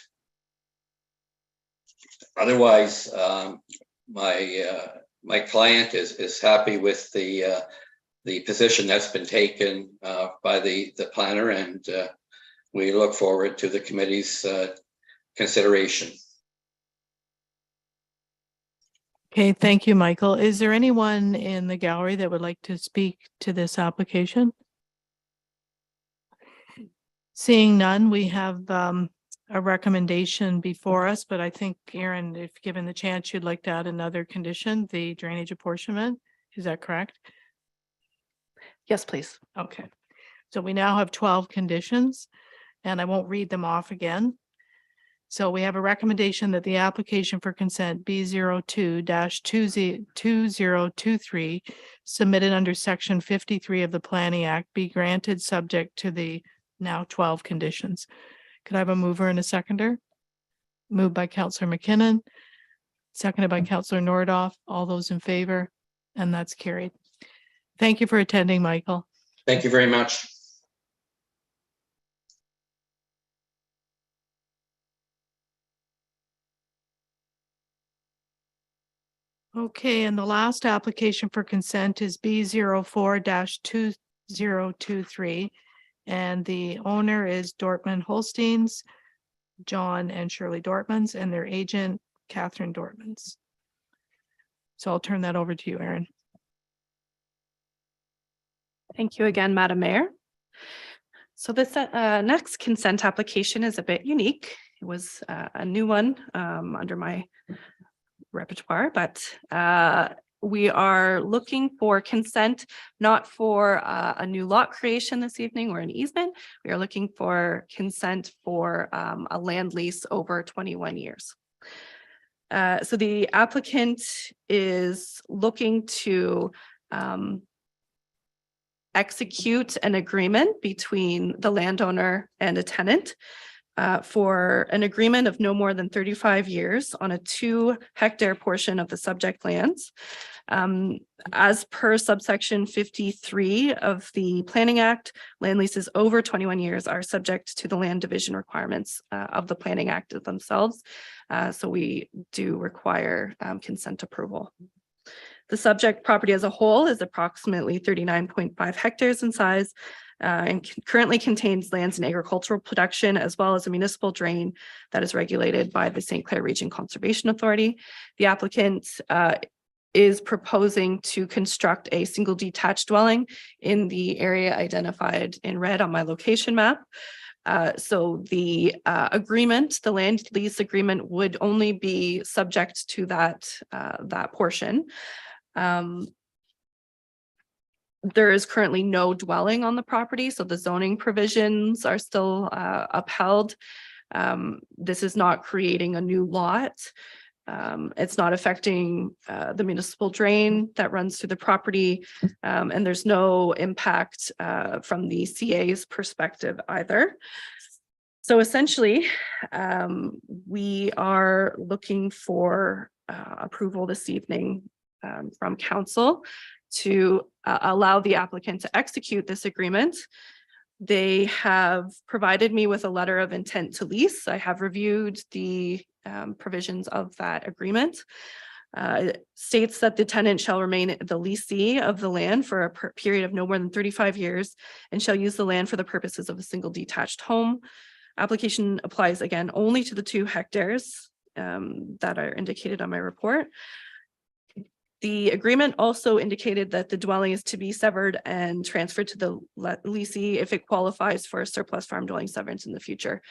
Otherwise, my client is happy with the position that's been taken by the planner, and we look forward to the committee's consideration. Okay, thank you, Michael. Is there anyone in the gallery that would like to speak to this application? Seeing none, we have a recommendation before us, but I think, Aaron, if given the chance, you'd like to add another condition, the drainage apportionment. Is that correct? Yes, please. Okay. So we now have 12 conditions, and I won't read them off again. So we have a recommendation that the application for consent B02-2023 submitted under section 53 of the Planning Act be granted subject to the now 12 conditions. Could I have a mover and a seconder? Moved by Councillor McKinnon, seconded by Councillor Nordoff. All those in favor? And that's carried. Thank you for attending, Michael. Thank you very much. Okay, and the last application for consent is B04-2023. And the owner is Dortmund Holsteins, John and Shirley Dortmunds, and their agent, Catherine Dortmunds. So I'll turn that over to you, Erin. Thank you again, Madam Mayor. So this next consent application is a bit unique. It was a new one under my repertoire, but we are looking for consent, not for a new lot creation this evening or an easement. We are looking for consent for a land lease over 21 years. So the applicant is looking to execute an agreement between the landowner and a tenant for an agreement of no more than 35 years on a 2-hectare portion of the subject lands. As per subsection 53 of the Planning Act, land leases over 21 years are subject to the land division requirements of the Planning Act themselves. So we do require consent approval. The subject property as a whole is approximately 39.5 hectares in size and currently contains lands in agricultural production, as well as a municipal drain that is regulated by the St. Clair Region Conservation Authority. The applicant is proposing to construct a single detached dwelling in the area identified in red on my location map. So the agreement, the land lease agreement, would only be subject to that portion. There is currently no dwelling on the property, so the zoning provisions are still upheld. This is not creating a new lot. It's not affecting the municipal drain that runs through the property, and there's no impact from the CA's perspective either. So essentially, we are looking for approval this evening from council to allow the applicant to execute this agreement. They have provided me with a letter of intent to lease. I have reviewed the provisions of that agreement. It states that the tenant shall remain the leasee of the land for a period of no more than 35 years and shall use the land for the purposes of a single detached home. Application applies again only to the 2 hectares that are indicated on my report. The agreement also indicated that the dwelling is to be severed and transferred to the leasee if it qualifies for a surplus farm dwelling severance in the future.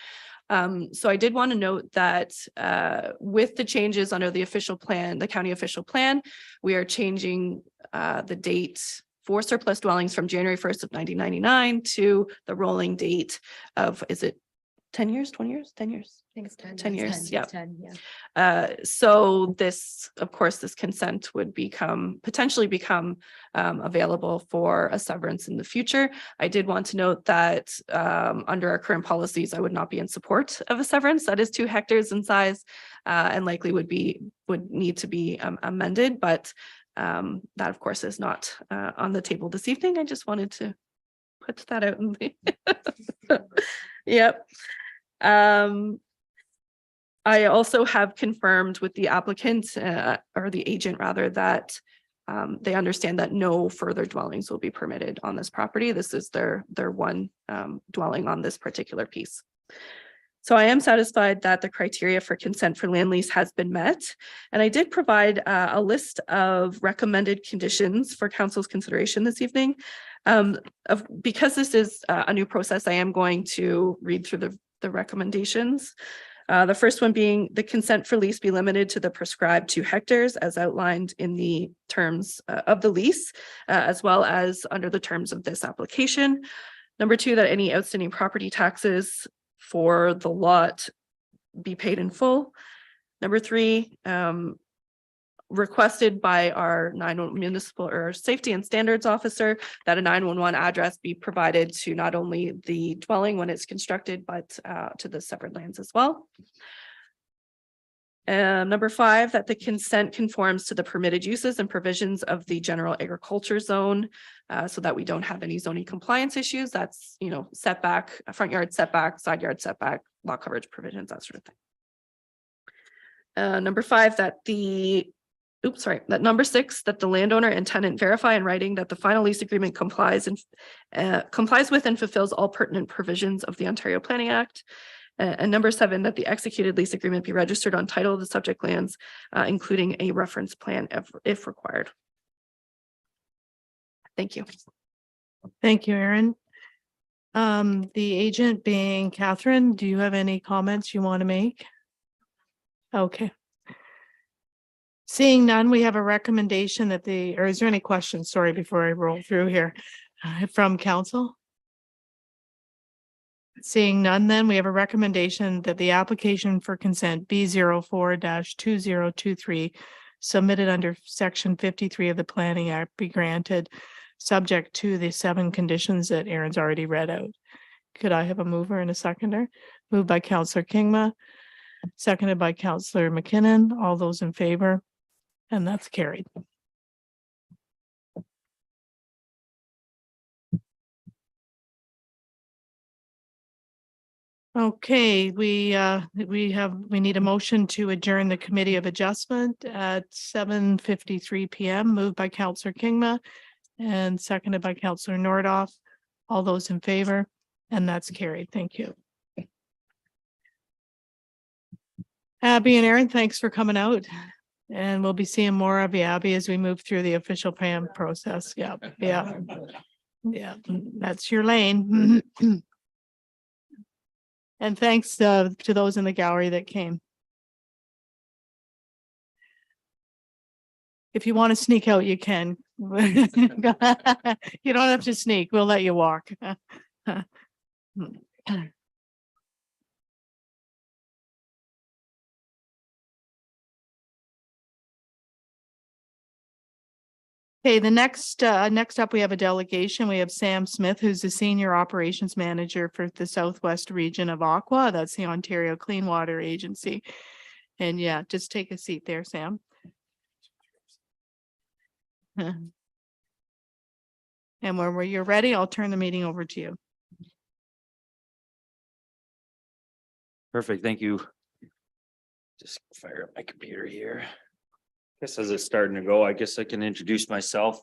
So I did want to note that with the changes under the official plan, the county official plan, we are changing the date for surplus dwellings from January 1st of 1999 to the rolling date of, is it 10 years, 20 years, 10 years. I think it's 10. 10 years, yeah. 10, yeah. So this, of course, this consent would potentially become available for a severance in the future. I did want to note that under our current policies, I would not be in support of a severance that is 2 hectares in size and likely would need to be amended, but that of course is not on the table this evening. I just wanted to put that out. Yep. I also have confirmed with the applicant or the agent rather that they understand that no further dwellings will be permitted on this property. This is their one dwelling on this particular piece. So I am satisfied that the criteria for consent for land lease has been met. And I did provide a list of recommended conditions for council's consideration this evening. Because this is a new process, I am going to read through the recommendations. The first one being the consent for lease be limited to the prescribed 2 hectares as outlined in the terms of the lease, as well as under the terms of this application. Number 2, that any outstanding property taxes for the lot be paid in full. Number 3, requested by our municipal or safety and standards officer that a 911 address be provided to not only the dwelling when it's constructed, but to the severed lands as well. Number 5, that the consent conforms to the permitted uses and provisions of the general agriculture zone so that we don't have any zoning compliance issues. That's, setback, front yard setback, side yard setback, lot coverage provisions, that sort of thing. Number 5, that number 6, that the landowner and tenant verify in writing that the final lease agreement complies with and fulfills all pertinent provisions of the Ontario Planning Act. And number 7, that the executed lease agreement be registered on title of the subject lands, including a reference plan if required. Thank you. Thank you, Erin. The agent being Catherine, do you have any comments you want to make? Okay. Seeing none, we have a recommendation that or is there any questions? Sorry, before I roll through here from council. Seeing none, then we have a recommendation that the application for consent B04-2023 submitted under section 53 of the Planning Act be granted, subject to the 7 conditions that Erin's already read out. Could I have a mover and a seconder? Moved by Councillor Kingma, seconded by Councillor McKinnon. All those in favor? And that's carried. Okay, we need a motion to adjourn the Committee of Adjustment at 7:53 PM, moved by Councillor Kingma and seconded by Councillor Nordoff. All those in favor, and that's carried. Thank you. Abby and Erin, thanks for coming out. And we'll be seeing more of you, Abby, as we move through the official plan process. Yeah, that's your lane. And thanks to those in the gallery that came. If you want to sneak out, you can. You don't have to sneak. We'll let you walk. Okay, the next up, we have a delegation. We have Sam Smith, who's the Senior Operations Manager for the Southwest region of Aqua. That's the Ontario Clean Water Agency. And yeah, just take a seat there, Sam. And when you're ready, I'll turn the meeting over to you. Perfect, thank you. Just fire up my computer here. Guess as it's starting to go, I guess I can introduce myself.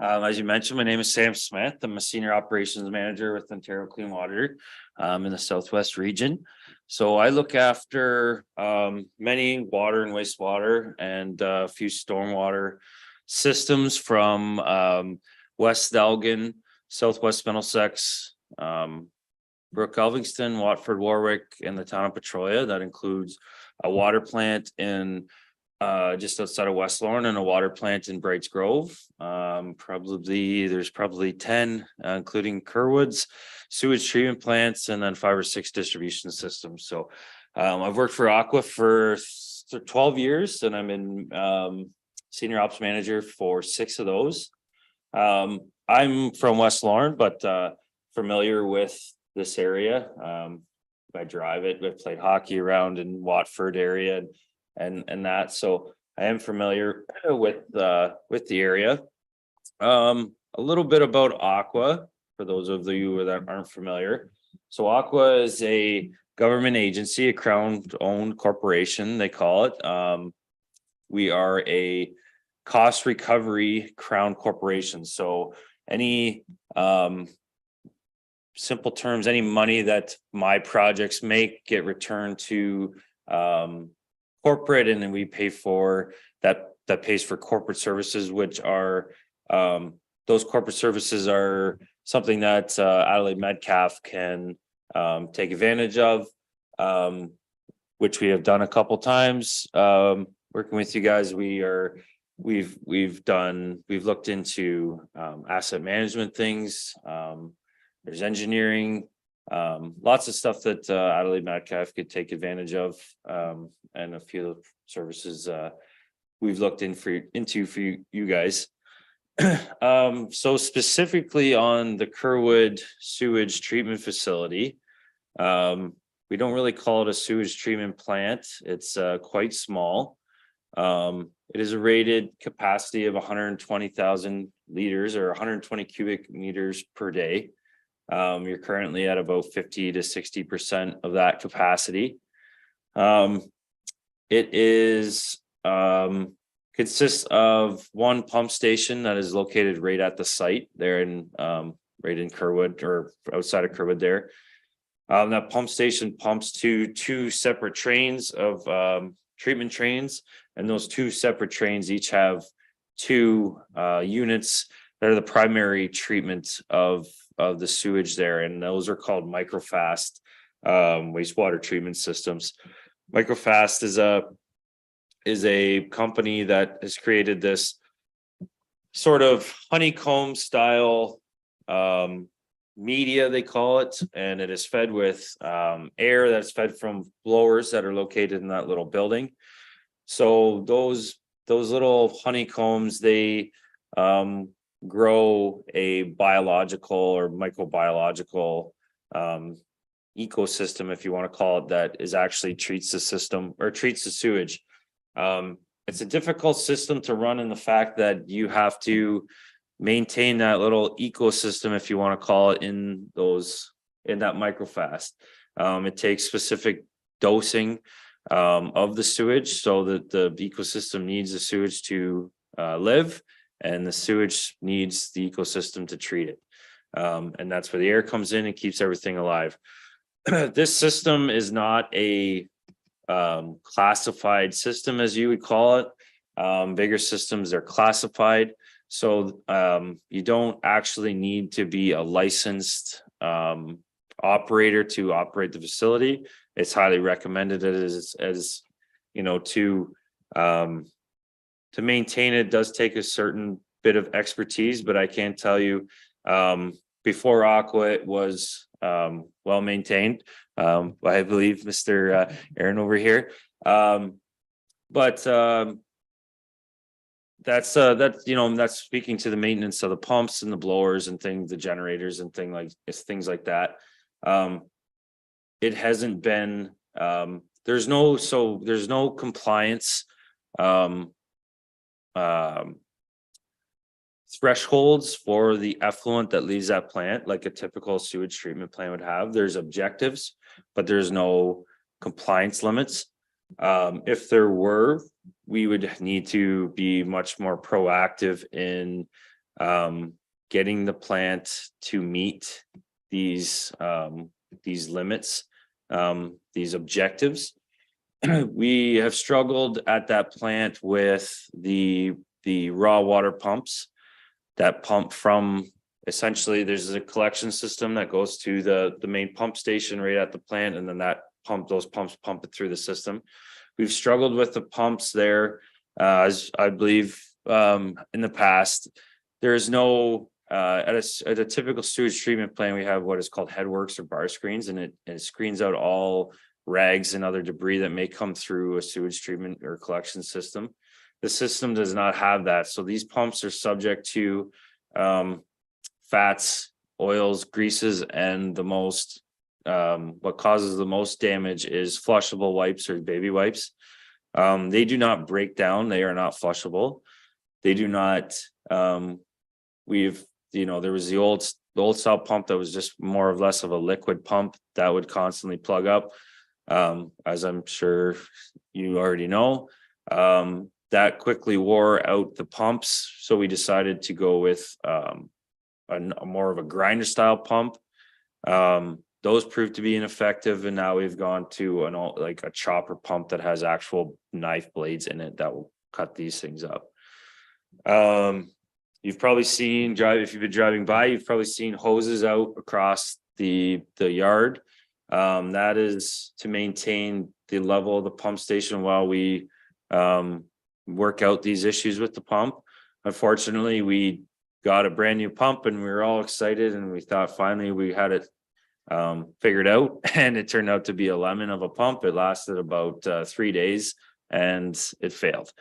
As you mentioned, my name is Sam Smith. I'm a Senior Operations Manager with Ontario Clean Water in the Southwest region. So I look after many water and wastewater and a few stormwater systems from West Elgin, Southwest Middlesex, Brook Elvingston, Watford, Warwick, and the town of Petrolia. That includes a water plant in just outside of West Lorne, and a water plant in Brights Grove. There's probably 10, including Kerwoods, sewage treatment plants, and then 5 or 6 distribution systems. So I've worked for Aqua for 12 years, and I'm in senior ops manager for 6 of those. I'm from West Lorne, but familiar with this area. I drive it. I've played hockey around in Watford area and that, so I am familiar with the area. A little bit about Aqua for those of you that aren't familiar. So Aqua is a government agency, a Crown-owned corporation, they call it. We are a cost recovery Crown corporation. So any simple terms, any money that my projects make get returned to corporate, and then we pay for that pays for corporate services, which are those corporate services are something that Adelaide Metcalfe can take advantage of, which we have done a couple times. Working with you guys, we've looked into asset management things. There's engineering, lots of stuff that Adelaide Metcalfe could take advantage of, and a few of the services we've looked into for you guys. So specifically on the Kerwood sewage treatment facility, we don't really call it a sewage treatment plant. It's quite small. It is a rated capacity of 120,000 liters or 120 cubic meters per day. You're currently at about 50 to 60% of that capacity. It is consists of one pump station that is located right at the site there in right in Kerwood or outside of Kerwood there. That pump station pumps to 2 separate trains of treatment trains, and those 2 separate trains each have 2 units that are the primary treatment of the sewage there, and those are called microfast wastewater treatment systems. Microfast is a company that has created this sort of honeycomb style media, they call it, and it is fed with air that's fed from blowers that are located in that little building. So those little honeycombs, they grow a biological or microbiological ecosystem, if you want to call it that, is actually treats the system or treats the sewage. It's a difficult system to run in the fact that you have to maintain that little ecosystem, if you want to call it, in that microfast. It takes specific dosing of the sewage so that the ecosystem needs the sewage to live, and the sewage needs the ecosystem to treat it. And that's where the air comes in and keeps everything alive. This system is not a classified system, as you would call it. Bigger systems are classified. So you don't actually need to be a licensed operator to operate the facility. It's highly recommended as you know, to maintain it does take a certain bit of expertise, but I can tell you before Aqua it was well maintained. I believe Mr. Aaron over here. But that's you know, that's speaking to the maintenance of the pumps and the blowers and things, the generators and things like that. It hasn't been there's no compliance thresholds for the effluent that leaves that plant like a typical sewage treatment plant would have. There's objectives, but there's no compliance limits. If there were, we would need to be much more proactive in getting the plant to meet these limits, these objectives. We have struggled at that plant with the raw water pumps that pump from, essentially there's a collection system that goes to the main pump station right at the plant, and then those pumps pump it through the system. We've struggled with the pumps there As I believe in the past, there is no at a typical sewage treatment plant, we have what is called headworks or bar screens, and it screens out all rags and other debris that may come through a sewage treatment or collection system. The system does not have that, so these pumps are subject to fats, oils, greases, and the most what causes the most damage is flushable wipes or baby wipes. They do not break down, they are not flushable. They do not there was the old style pump that was just more or less of a liquid pump that would constantly plug up. As I'm sure you already know, that quickly wore out the pumps. So we decided to go with a more of a grinder style pump. Those proved to be ineffective, and now we've gone to a chopper pump that has actual knife blades in it that will cut these things up. You've probably seen if you've been driving by, you've probably seen hoses out across the yard. That is to maintain the level of the pump station while we work out these issues with the pump. Unfortunately, we got a brand new pump and we were all excited and we thought finally we had it figured out, and it turned out to be a lemon of a pump. It lasted about 3 days and it failed.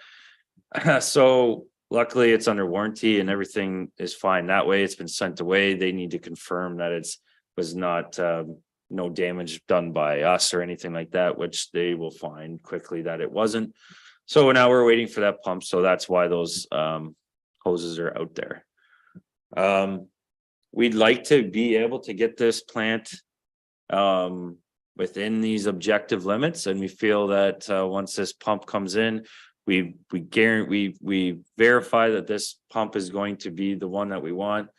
So luckily it's under warranty and everything is fine that way. It's been sent away. They need to confirm that was not no damage done by us or anything like that, which they will find quickly that it wasn't. So now we're waiting for that pump. So that's why those hoses are out there. We'd like to be able to get this plant within these objective limits, and we feel that once this pump comes in, we verify that this pump is going to be the one that we want.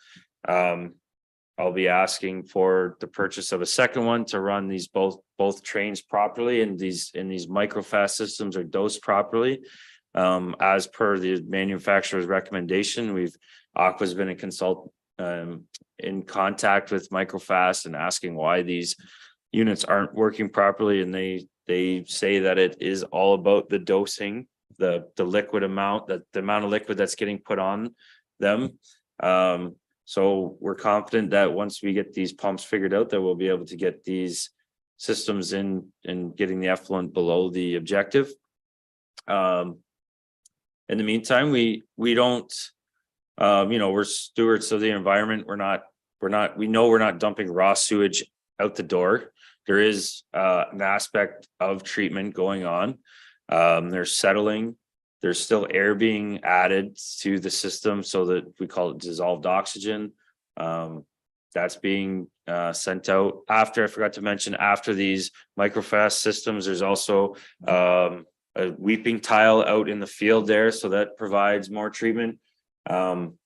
I'll be asking for the purchase of a second one to run these both trains properly, and these microfast systems are dosed properly as per the manufacturer's recommendation. Aqua's been in contact with Microfast and asking why these units aren't working properly, and they say that it is all about the dosing, the liquid amount, the amount of liquid that's getting put on them. So we're confident that once we get these pumps figured out, that we'll be able to get these systems in and getting the effluent below the objective. In the meantime, we don't we're stewards of the environment. We know we're not dumping raw sewage out the door. There is an aspect of treatment going on. There's settling. There's still air being added to the system, so that we call it dissolved oxygen. That's being sent out. I forgot to mention, after these microfast systems, there's also a weeping tile out in the field there, so that provides more treatment. And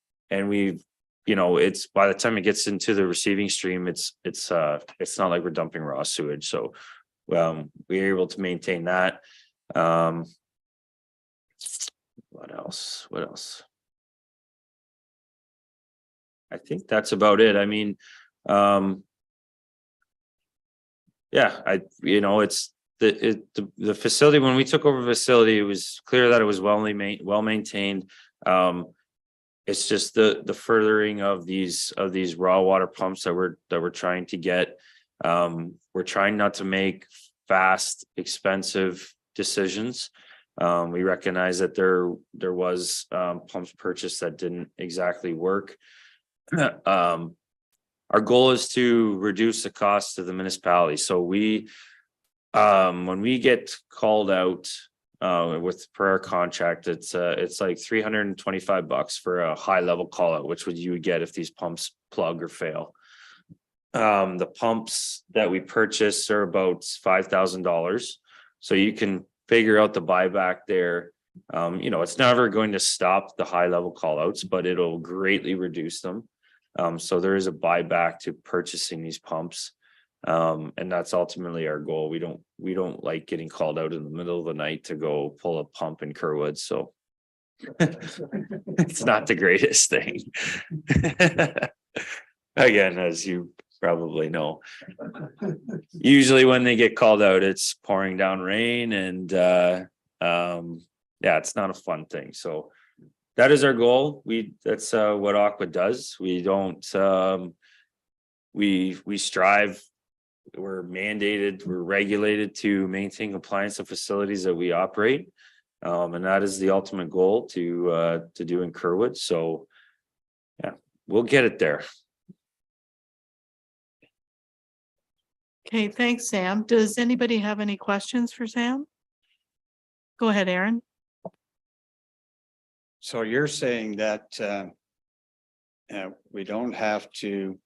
it's by the time it gets into the receiving stream, it's not like we're dumping raw sewage. So we're able to maintain that. What else? I think that's about it. I mean, it's the facility. When we took over the facility, it was clear that it was well maintained. It's just the furthering of these raw water pumps that we're trying to get. We're trying not to make fast, expensive decisions. We recognize that there was pumps purchased that didn't exactly work. Our goal is to reduce the cost to the municipality. So when we get called out per our contract, it's like $325 for a high level call out, which you would get if these pumps plug or fail. The pumps that we purchase are about $5,000. So you can figure out the buyback there. It's never going to stop the high level call outs, but it'll greatly reduce them. So there is a buyback to purchasing these pumps. And that's ultimately our goal. We don't like getting called out in the middle of the night to go pull a pump in Kerwood. So it's not the greatest thing. Again, as you probably know, usually when they get called out, it's pouring down rain and yeah, it's not a fun thing. So that is our goal. That's what Aqua does. We don't, we strive, we're mandated, we're regulated to maintain compliance of facilities that we operate. And that is the ultimate goal to do in Kerwood. So yeah, we'll get it there. Okay, thanks, Sam. Does anybody have any questions for Sam? Go ahead, Aaron. So you're saying that we don't have to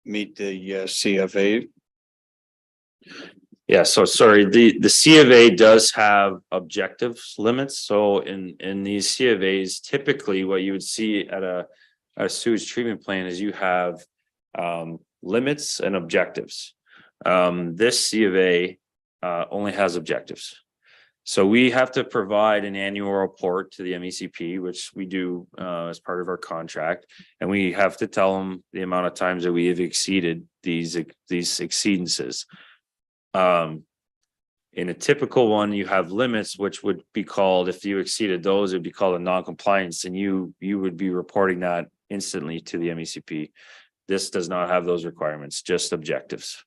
meet the CFA? Yeah, so sorry, the C of A does have objectives limits. So in these C of A's, typically what you would see at a sewage treatment plant is you have limits and objectives. This C of A only has objectives. So we have to provide an annual report to the MECP, which we do as part of our contract, and we have to tell them the amount of times that we have exceeded these exceedances. In a typical one, you have limits, which would be called, if you exceeded those, it'd be called a non-compliance, and you would be reporting that instantly to the MECP. This does not have those requirements, just objectives.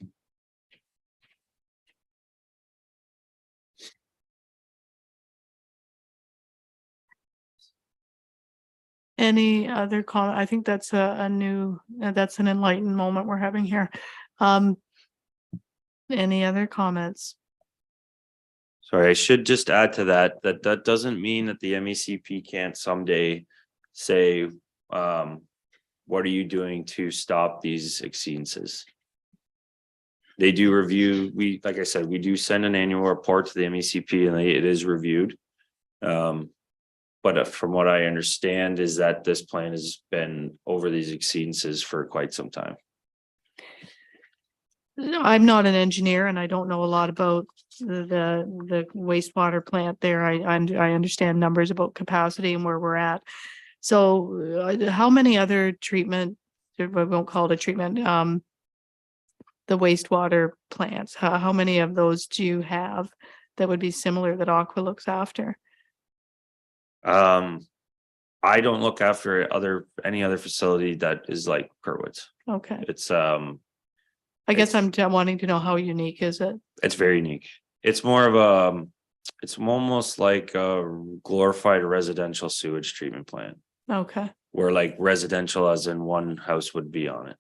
Any other comment? I think that's a new, that's an enlightened moment we're having here. Any other comments? Sorry, I should just add to that that doesn't mean that the MECP can't someday say, what are you doing to stop these exceedances? They do review, like I said, we do send an annual report to the MECP and it is reviewed. But from what I understand is that this plan has been over these exceedances for quite some time. I'm not an engineer and I don't know a lot about the wastewater plant there. I understand numbers about capacity and where we're at. So how many other treatment, we won't call it a treatment, the wastewater plants, how many of those do you have that would be similar that Aqua looks after? I don't look after any other facility that is like Kerwood's. Okay. It's I guess I'm wanting to know how unique is it? it's very unique. It's more of a it's almost like a glorified residential sewage treatment plant, Okay. where like residential as in one house would be on it.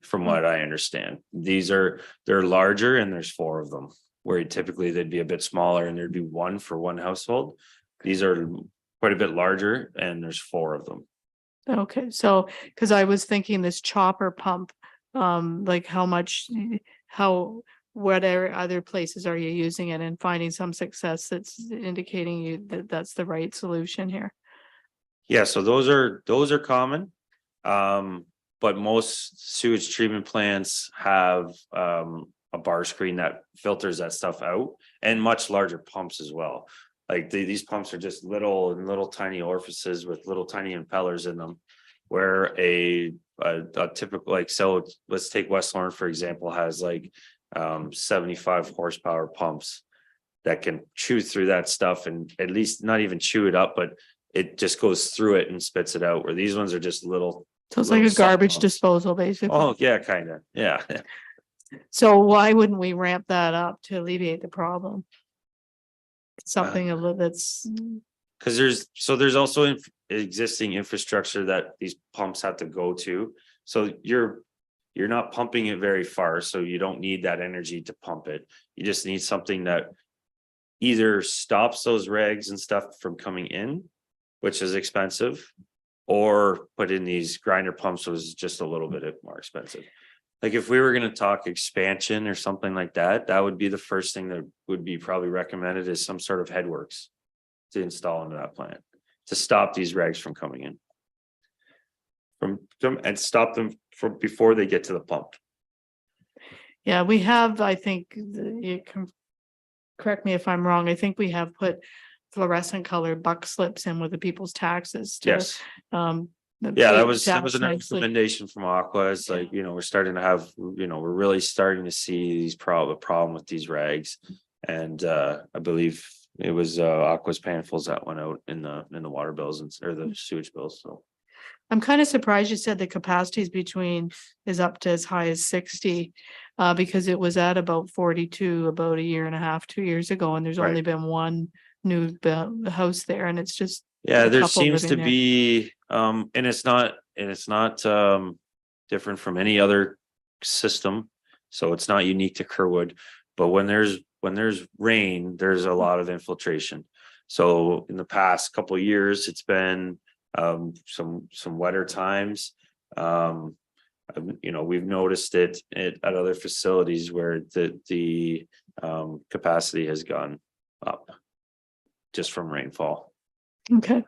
From what I understand, they're larger and there's 4 of them, where typically they'd be a bit smaller and there'd be 1 for one household. These are quite a bit larger and there's 4 of them. Okay, so because I was thinking this chopper pump, like what other places are you using it and finding some success that's indicating you that that's the right solution here? Yeah, so those are common. But most sewage treatment plants have a bar screen that filters that stuff out, and much larger pumps as well. Like these pumps are just little tiny orifices with little tiny impellers in them, where a typical, like, so let's take West Lawrence for example, has like 75 horsepower pumps that can chew through that stuff, and at least not even chew it up, but it just goes through it and spits it out, where these ones are just little. So it's like a Little garbage sub-pumps. disposal, basically. Oh, yeah, kind of. Yeah. So why wouldn't we ramp that up to alleviate the problem? Something a little that's, Because there's also existing infrastructure that these pumps have to go to. So you're not pumping it very far, so you don't need that energy to pump it. You just need something that either stops those regs and stuff from coming in, which is expensive, or put in these grinder pumps, was just a little bit more expensive. Like if we were going to talk expansion or something like that, that would be the first thing that would be probably recommended, is some sort of headworks to install into that plant to stop these regs from coming in and stop them from before they get to the pump. yeah, we have, I think, you can correct me if I'm wrong, I think we have put fluorescent colored buck slips in with the people's taxes to, Yes. yeah, Yeah, that was a recommendation from Aqua. It's like, we're starting to have, we're really starting to see a problem with these rags. And I believe it was Aqua's Panfuls that went out in the water bills or the sewage bills, so. I'm kind of surprised you said the capacities is up to as high as 60. Because it was at about 42 about a year and a half, 2 years ago, and there's Right. only been one new house there, and it's just. Yeah, a there couple seems to living there. be, and it's not different from any other system. So it's not unique to Kerwood, but when there's rain, there's a lot of infiltration. So in the past couple of years, it's been some wetter times. We've noticed it at other facilities where the capacity has gone up just from rainfall. Okay.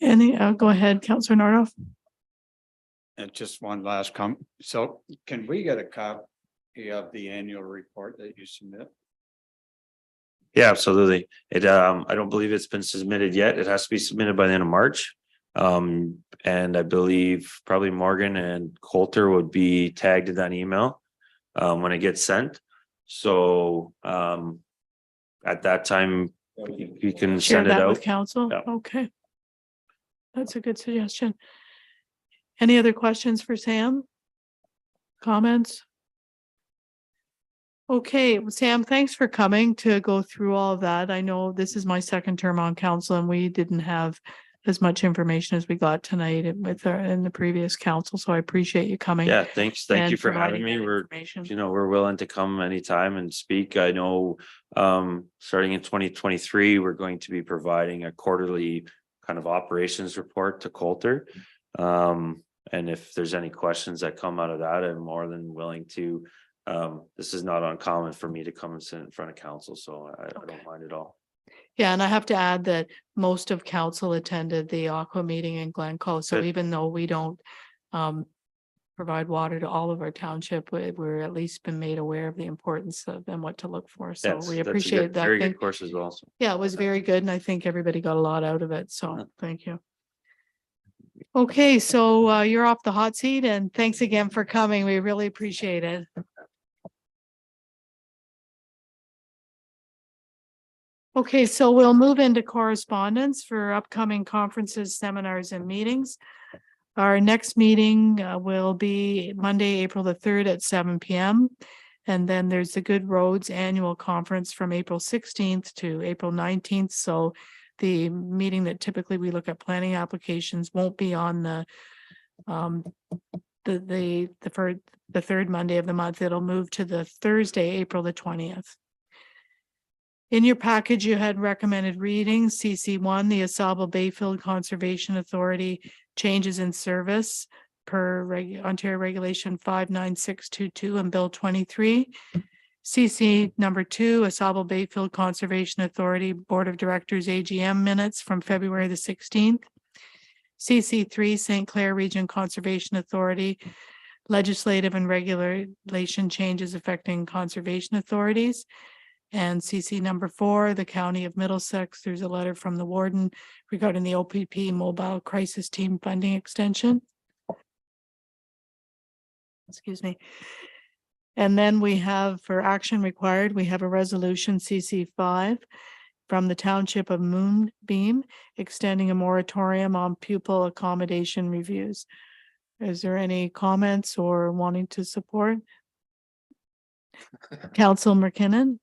Go ahead, Councillor Nordoff. And just one last comment. So can we get a copy of the annual report that you submit? Yeah, absolutely. I don't believe it's been submitted yet. It has to be submitted by the end of March. And I believe probably Morgan and Coulter would be tagged in that email when it gets sent. So at that time, you can Share send it that with out. council. Yeah. Okay. That's a good suggestion. Any other questions for Sam? Comments? Okay, well, Sam, thanks for coming to go through all of that. I know this is my second term on council and we didn't have as much information as we got tonight in the previous council, so I appreciate you coming. Yeah, thanks. Thank and you for having providing me. that We're information. we're willing to come anytime and speak. I know starting in 2023, we're going to be providing a quarterly kind of operations report to Coulter. And if there's any questions that come out of that, I'm more than willing to. This is not uncommon for me to come and sit in front of council, so I don't mind at all. Yeah, and I have to add that most of council attended the Aqua meeting in Glencoe, so Good. even though we don't provide water to all of our township, we're at least been made aware of the importance of and what to look for. So Yes, we that's a appreciate good, that. very good course as well. So. Yeah, it was very good, and I think everybody got a lot out of it. So thank you. Okay, so you're off the hot seat, and thanks again for coming. We really appreciate it. Okay, so we'll move into correspondence for upcoming conferences, seminars, and meetings. Our next meeting will be Monday, April the 3rd at 7 p.m. And then there's the Good Roads Annual Conference from April 16th to April 19th. So the meeting that typically we look at planning applications won't be on the third Monday of the month. It'll move to the Thursday, April the 20th. In your package, you had recommended readings, CC1, the Asaba Bayfield Conservation Authority changes in service per Ontario Regulation 59622 and Bill 23. CC number 2, Asaba Bayfield Conservation Authority Board of Directors AGM minutes from February the 16th. CC3, St. Clair Region Conservation Authority legislative and regulation changes affecting conservation authorities. And CC number 4, the County of Middlesex, there's a letter from the warden regarding the OPP Mobile Crisis Team Funding Extension. Excuse me. And then we have, for action required, we have a resolution CC5 from the Township of Moonbeam extending a moratorium on pupil accommodation reviews. Is there any comments or wanting to support? Council McKinnon?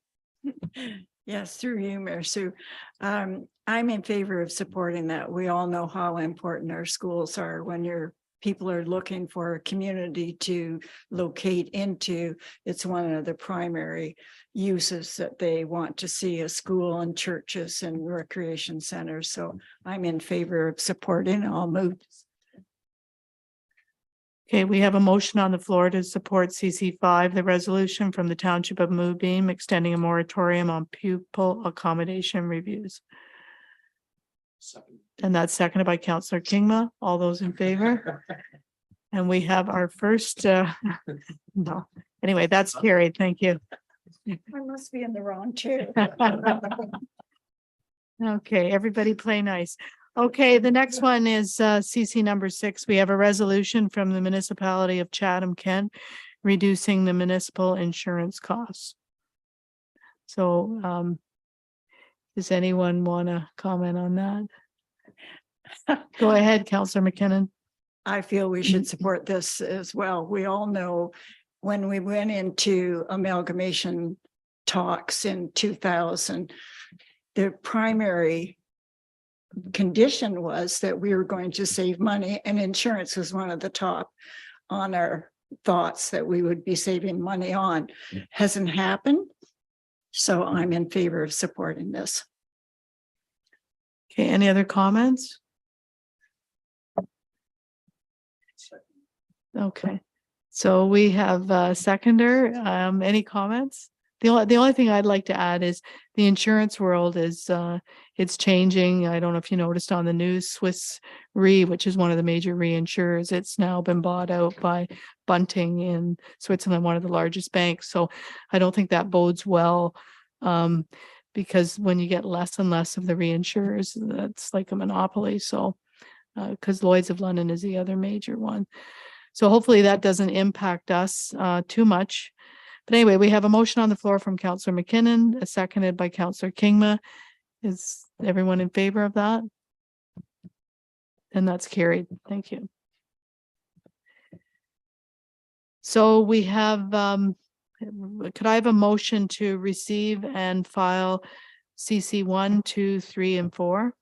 Yes, through you, Mayor Sue. I'm in favor of supporting that. We all know how important our schools are when people are looking for a community to locate into. It's one of the primary uses that they want to see, a school and churches and recreation centers. So I'm in favor of supporting. I'll move. Okay, we have a motion on the floor to support CC5, the resolution from the Township of Moonbeam extending a moratorium on pupil accommodation reviews. And that's seconded by Councillor Kingma. All those in favor? And we have our first, no, anyway, that's carried. Thank you. I must be in the wrong chair. Okay, everybody play nice. Okay, the next one is CC number 6. We have a resolution from the municipality of Chatham, Kent, reducing the municipal insurance costs. So Does anyone want to comment on that? Go ahead, Councillor McKinnon. I feel we should support this as well. We all know when we went into amalgamation talks in 2000, the primary condition was that we were going to save money, and insurance was one of the top on our thoughts that we would be saving money on. Hasn't happened. So I'm in favor of supporting this. Okay, any other comments? Okay, so we have a seconder. Any comments? The only thing I'd like to add is the insurance world is it's changing. I don't know if you noticed on the news, Swiss Re, which is one of the major reinsurers, it's now been bought out by Bunting in Switzerland, one of the largest banks. So I don't think that bodes well, because when you get less and less of the reinsurers, that's like a monopoly. So because Lloyd's of London is the other major one. So hopefully that doesn't impact us too much. But anyway, we have a motion on the floor from Councillor McKinnon, seconded by Councillor Kingma. Is everyone in favor of that? And that's carried. Thank you. So we have, could I have a motion to receive and file CC 1, 2, 3, and 4?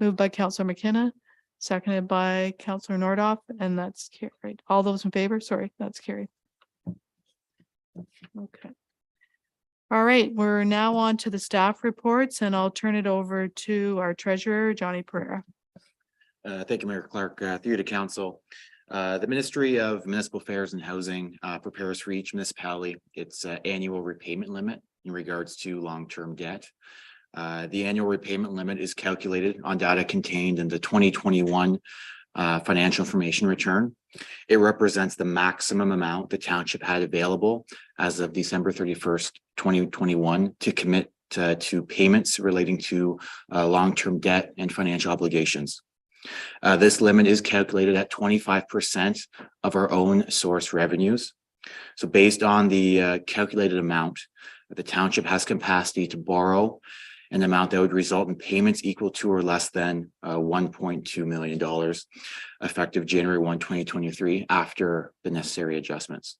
Moved by Councillor McKinnon, seconded by Councillor Nordoff, and that's carried. All those in favor? Sorry, that's carried. Okay. All right, we're now on to the staff reports, and I'll turn it over to our treasurer, Johnny Pereira. Thank you, Mayor Clark. Through you to council. The Ministry of Municipal Affairs and Housing prepares for each municipality its annual repayment limit in regards to long-term debt. The annual repayment limit is calculated on data contained in the 2021 financial information return. It represents the maximum amount the township had available as of December 31st, 2021 to commit to payments relating to long-term debt and financial obligations. This limit is calculated at 25% of our own source revenues. So based on the calculated amount, the township has capacity to borrow an amount that would result in payments equal to or less than $1.2 million effective January 1, 2023 after the necessary adjustments.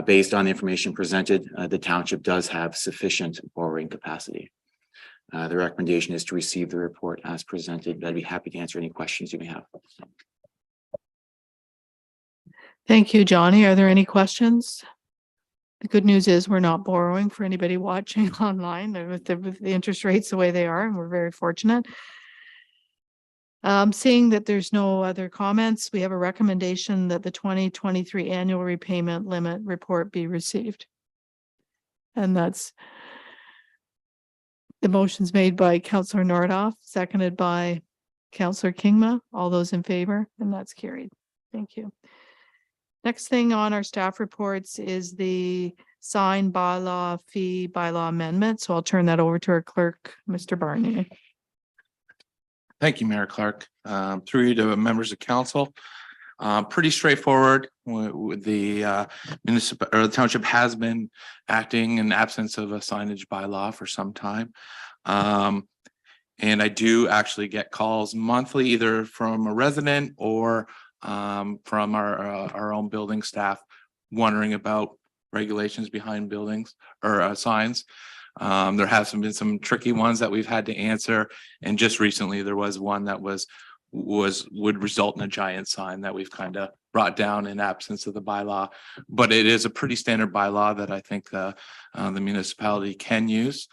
Based on the information presented, the township does have sufficient borrowing capacity. The recommendation is to receive the report as presented. I'd be happy to answer any questions you may have. Thank you, Johnny. Are there any questions? The good news is we're not borrowing for anybody watching online with the interest rates the way they are, and we're very fortunate. Seeing that there's no other comments, we have a recommendation that the 2023 annual repayment limit report be received. And that's the motions made by Councillor Nordoff, seconded by Councillor Kingma. All those in favor, and that's carried. Thank you. Next thing on our staff reports is the sign bylaw fee bylaw amendment. So I'll turn that over to our clerk, Mr. Barnier. Thank you, Mayor Clark. Through you to members of council. Pretty straightforward. With the municipal or the township has been acting in absence of a signage bylaw for some time. And I do actually get calls monthly, either from a resident or from our own building staff wondering about regulations behind buildings or signs. There have been some tricky ones that we've had to answer, and just recently there was one that would result in a giant sign that we've kind of brought down in absence of the bylaw. But it is a pretty standard bylaw that I think the municipality can use.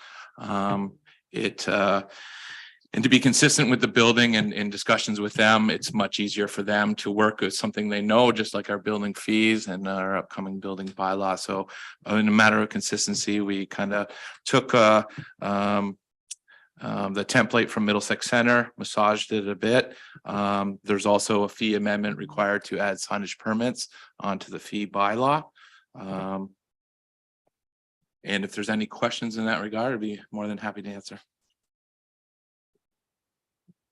And to be consistent with the building and in discussions with them, it's much easier for them to work with something they know, just like our building fees and our upcoming building bylaw. So in a matter of consistency, we kind of took the template from Middlesex Center, massaged it a bit. There's also a fee amendment required to add signage permits onto the fee bylaw. And if there's any questions in that regard, I'd be more than happy to answer.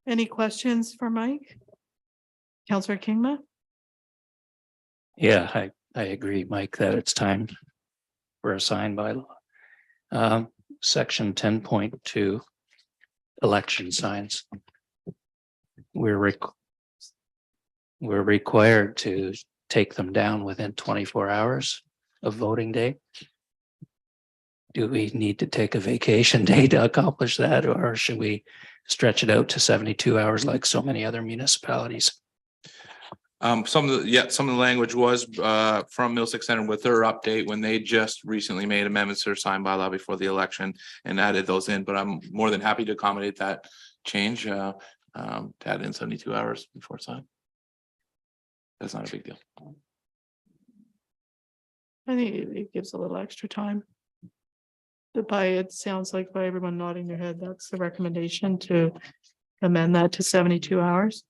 Any questions for Mike? Councillor Kingma? Yeah, I agree, Mike, that it's time for a sign bylaw. Section 10.2, election signs. We're required to take them down within 24 hours of voting day. Do we need to take a vacation day to accomplish that, or should we stretch it out to 72 hours like so many other municipalities? Some of the language was from Middlesex Center with their update when they just recently made amendments to their sign bylaw before the election and added those in, but I'm more than happy to accommodate that change to add in 72 hours before sign. That's not a big deal. I think it gives a little extra time. It sounds like by everyone nodding their head, that's the recommendation to amend that to 72 hours.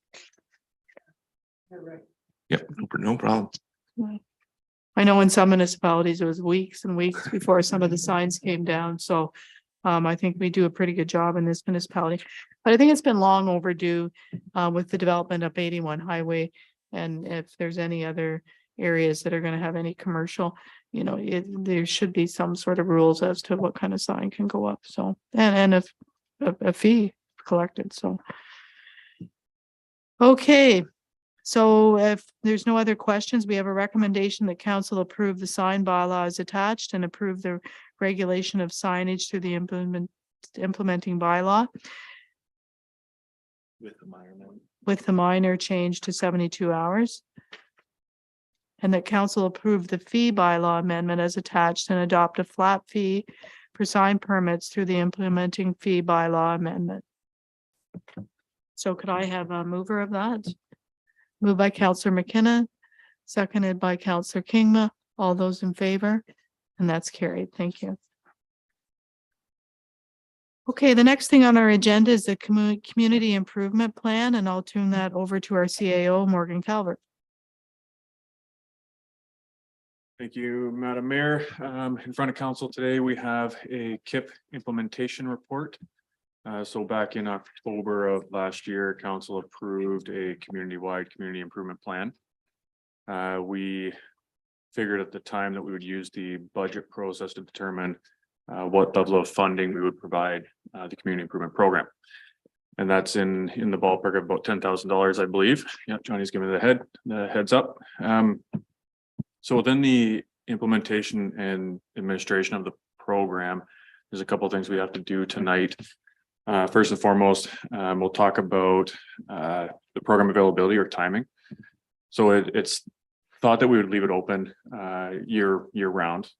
Yep, no problem. I know in some municipalities, it was weeks and weeks before some of the signs came down, so I think we do a pretty good job in this municipality. But I think it's been long overdue with the development of 81 Highway. And if there's any other areas that are going to have any commercial, there should be some sort of rules as to what kind of sign can go up. So, and if a fee collected, so. Okay, so if there's no other questions, we have a recommendation that council approve the sign bylaw as attached and approve the regulation of signage through the implementing bylaw with the minor change to 72 hours. And that council approve the fee bylaw amendment as attached and adopt a flat fee for sign permits through the implementing fee bylaw amendment. So could I have a mover of that? Moved by Councillor McKenna, seconded by Councillor Kingma. All those in favor? And that's carried. Thank you. Okay, the next thing on our agenda is the community improvement plan, and I'll turn that over to our CAO, Morgan Calvert. Thank you, Madam Mayor. In front of council today, we have a KIP implementation report. So back in October of last year, council approved a community-wide community improvement plan. We figured at the time that we would use the budget process to determine what level of funding we would provide the community improvement program. And that's in the ballpark of about $10,000, I believe. Yeah, Johnny's giving me the heads up. So within the implementation and administration of the program, there's a couple of things we have to do tonight. First and foremost, we'll talk about the program availability or timing. So it's thought that we would leave it open year round.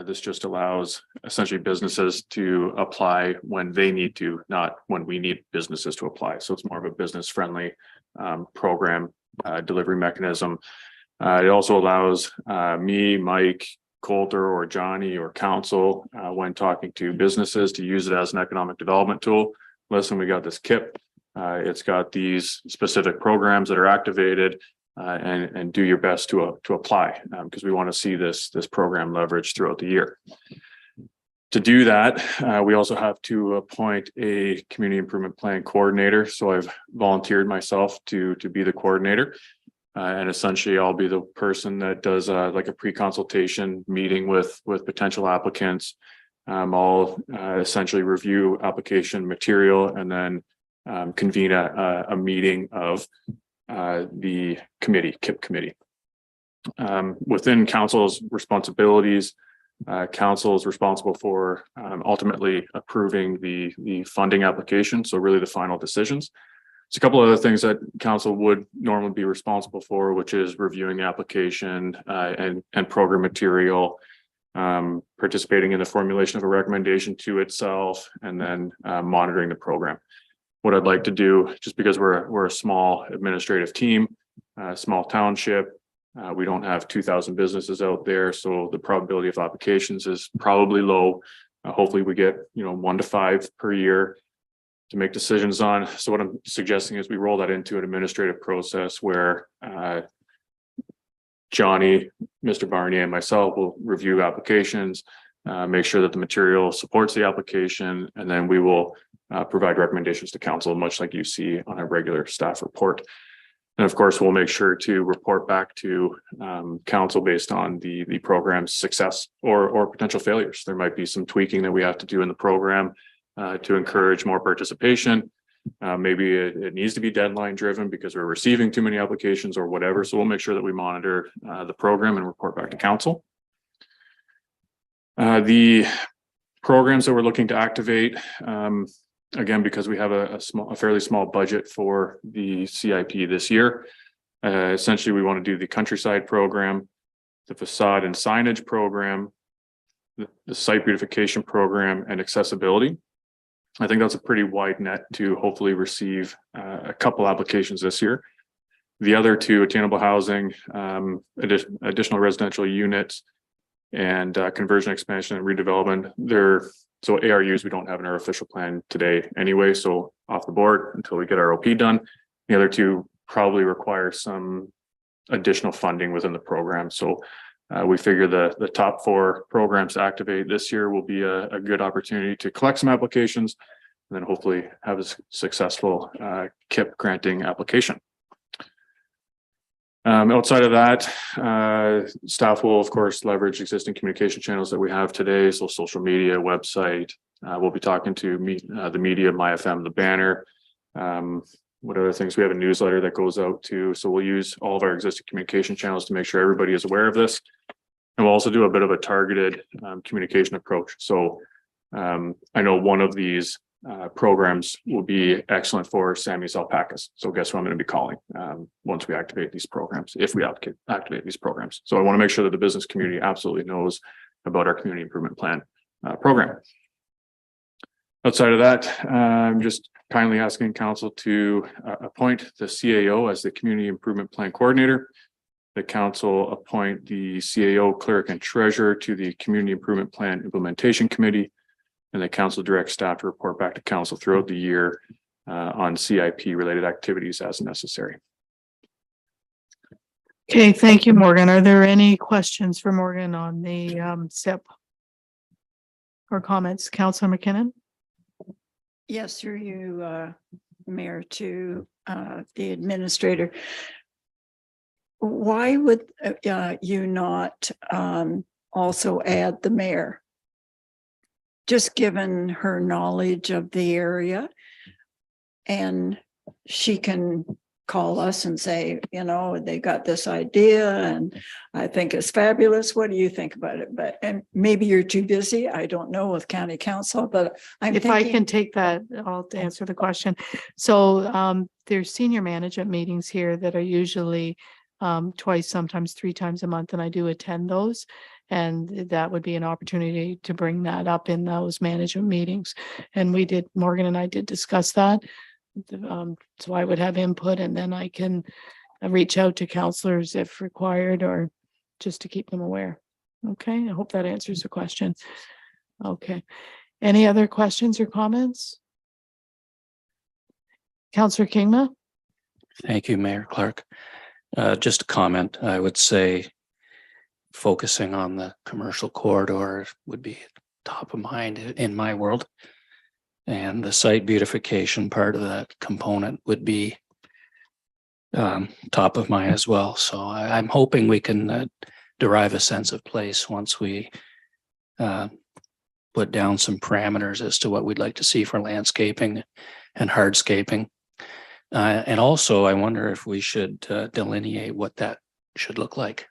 This just allows essentially businesses to apply when they need to, not when we need businesses to apply. So it's more of a business friendly program delivery mechanism. It also allows me, Mike, Coulter, or Johnny, or council when talking to businesses to use it as an economic development tool. Listen, we got this KIP. It's got these specific programs that are activated, and do your best to apply because we want to see this program leveraged throughout the year. To do that, we also have to appoint a community improvement plan coordinator. So I've volunteered myself to be the coordinator. And essentially I'll be the person that does like a pre-consultation meeting with potential applicants. I'll essentially review application material and then convene a meeting of the committee, KIP committee. Within council's responsibilities, council is responsible for ultimately approving the funding application. So really the final decisions. There's a couple other things that council would normally be responsible for, which is reviewing the application and program material, participating in the formulation of a recommendation to itself, and then monitoring the program. What I'd like to do, just because we're a small administrative team, small township, we don't have 2,000 businesses out there, so the probability of applications is probably low. Hopefully we get 1 to 5 per year to make decisions on. So what I'm suggesting is we roll that into an administrative process where Johnny, Mr. Barnier, and myself will review applications, make sure that the material supports the application, and then we will provide recommendations to council, much like you see on a regular staff report. And of course, we'll make sure to report back to council based on the program's success or potential failures. There might be some tweaking that we have to do in the program to encourage more participation. Maybe it needs to be deadline driven because we're receiving too many applications or whatever. So we'll make sure that we monitor the program and report back to council. The programs that we're looking to activate, again, because we have a fairly small budget for the CIP this year. Essentially, we want to do the countryside program, the facade and signage program, the site beautification program, and accessibility. I think that's a pretty wide net to hopefully receive a couple applications this year. The other two, attainable housing, additional residential units, and conversion, expansion, and redevelopment. So ARUs we don't have in our official plan today anyway, so off the board until we get our OP done. The other two probably require some additional funding within the program. So we figure the top 4 programs to activate this year will be a good opportunity to collect some applications and then hopefully have a successful KIP granting application. Outside of that, staff will of course leverage existing communication channels that we have today. So social media, website, we'll be talking to the media, MyFM, the banner. What other things? We have a newsletter that goes out too. So we'll use all of our existing communication channels to make sure everybody is aware of this. And we'll also do a bit of a targeted communication approach. So I know one of these programs will be excellent for Sammy's alpacas. So guess who I'm going to be calling once we activate these programs, if we activate these programs. So I want to make sure that the business community absolutely knows about our community improvement plan program. Outside of that, I'm just kindly asking council to appoint the CAO as the community improvement plan coordinator. The council appoint the CAO, clerk, and treasurer to the community improvement plan implementation committee. And the council directs staff to report back to council throughout the year on CIP related activities as necessary. Okay, thank you, Morgan. Are there any questions for Morgan on the SIP or comments? Councillor McKinnon? Yes, through you, Mayor, to the administrator. Why would you not also add the mayor? Just given her knowledge of the area, and she can call us and say, you know, they got this idea and I think it's fabulous. What do you think about it? And maybe you're too busy. I don't know with county council, but If I can take that, I'll answer the question. So there's senior management meetings here that are usually twice, sometimes 3 times a month, and I do attend those. And that would be an opportunity to bring that up in those management meetings. And Morgan and I did discuss that. So I would have input, and then I can reach out to counselors if required, or just to keep them aware. Okay, I hope that answers the question. Okay. Any other questions or comments? Councillor Kingma? Thank you, Mayor Clark. Just a comment, I would say focusing on the commercial corridor would be top of mind in my world. And the site beautification part of that component would be top of mind as well. So I'm hoping we can derive a sense of place once we put down some parameters as to what we'd like to see for landscaping and hardscaping. And also, I wonder if we should delineate what that should look like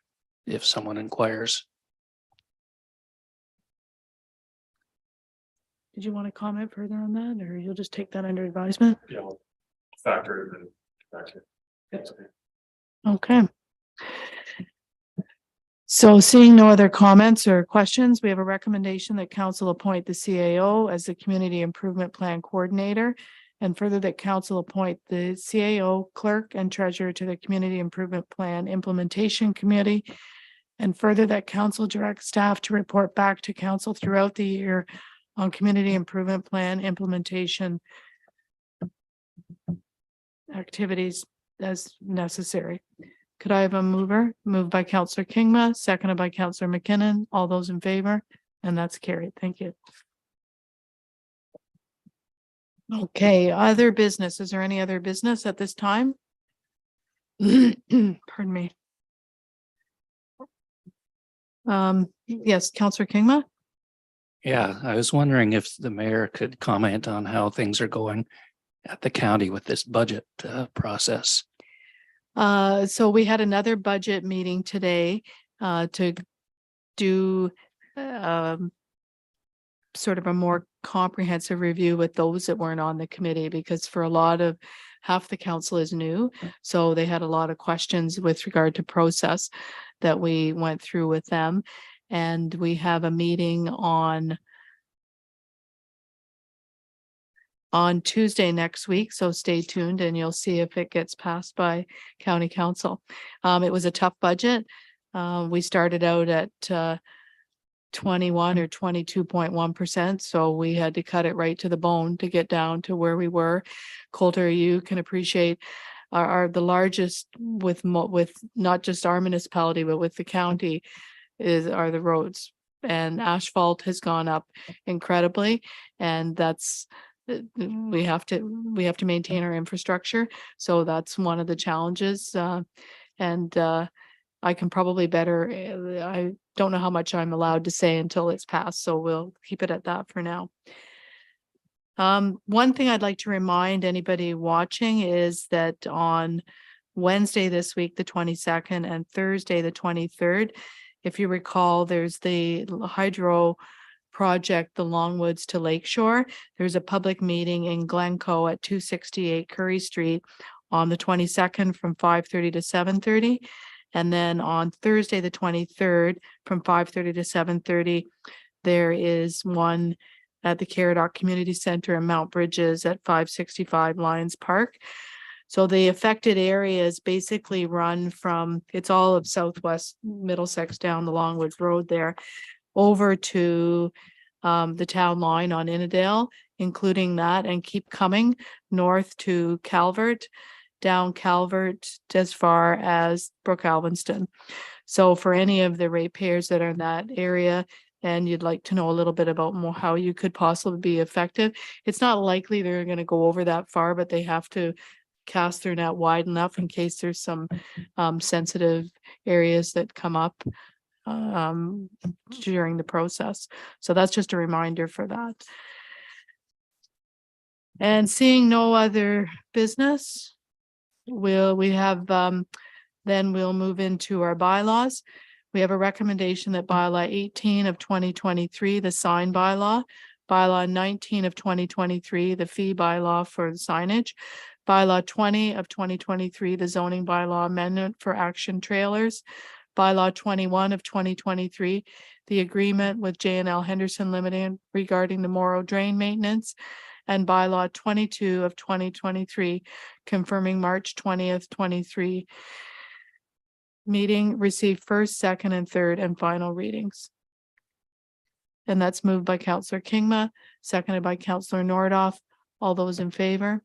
if someone inquires. Did you want to comment further on that, or you'll just take that under advisement? Yeah, factor and back to. Okay. So seeing no other comments or questions, we have a recommendation that council appoint the CAO as the Community Improvement Plan Coordinator, and further that council appoint the CAO, clerk, and treasurer to the Community Improvement Plan Implementation Committee, and further that council direct staff to report back to council throughout the year on Community Improvement Plan implementation activities as necessary. Could I have a mover? Moved by Councillor Kingma, seconded by Councillor McKinnon. All those in favor? And that's carried. Thank you. Okay, other business. Is there any other business at this time? Pardon me. Yes, Counselor Kingma? Yeah, I was wondering if the mayor could comment on how things are going at the county with this budget process. So we had another budget meeting today to do sort of a more comprehensive review with those that weren't on the committee, because for a lot of half the council is new. So they had a lot of questions with regard to process that we went through with them. And we have a meeting on Tuesday next week, so stay tuned and you'll see if it gets passed by county council. It was a tough budget. We started out at 21 or 22.1%, so we had to cut it right to the bone to get down to where we were. Coulter, you can appreciate are the largest with not just our municipality, but with the county are the roads, and asphalt has gone up incredibly, and that's we have to maintain our infrastructure. So that's one of the challenges. I can probably better, I don't know how much I'm allowed to say until it's passed, so we'll keep it at that for now. One thing I'd like to remind anybody watching is that on Wednesday this week, the 22nd, and Thursday, the 23rd, if you recall, there's the hydro project, the Longwoods to Lakeshore. There's a public meeting in Glencoe at 268 Curry Street on the 22nd from 5:30 to 7:30. And then on Thursday, the 23rd, from 5:30 to 7:30, there is one at the Caradoc Community Center in Mount Bridges at 565 Lions Park. So the affected areas basically run from, it's all of Southwest Middlesex down the Longwoods Road there, over to the town line on Innadale, including that, and keep coming north to Calvert, down Calvert as far as Brook Alvinston. So for any of the ratepayers that are in that area and you'd like to know a little bit about more how you could possibly be effective, it's not likely they're going to go over that far, but they have to cast their net wide enough in case there's some sensitive areas that come up during the process. So that's just a reminder for that. And seeing no other business, then we'll move into our bylaws. We have a recommendation that bylaw 18 of 2023, the sign bylaw 19 of 2023, the fee bylaw for the signage, bylaw 20 of 2023, the zoning bylaw amendment for action trailers, bylaw 21 of 2023, the agreement with J&L Henderson Limited regarding the Morrow drain maintenance, and bylaw 22 of 2023, confirming March 20th, 23 meeting received first, second, and third and final readings. And that's moved by Councillor Kingma, seconded by Councillor Nordoff. All those in favor?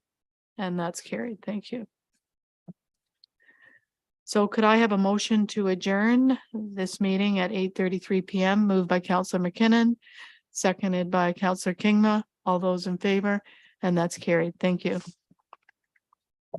And that's carried. Thank you. So could I have a motion to adjourn this meeting at 8:33 p.m. moved by Councillor McKinnon, seconded by Councillor Kingma. All those in favor? And that's carried. Thank you.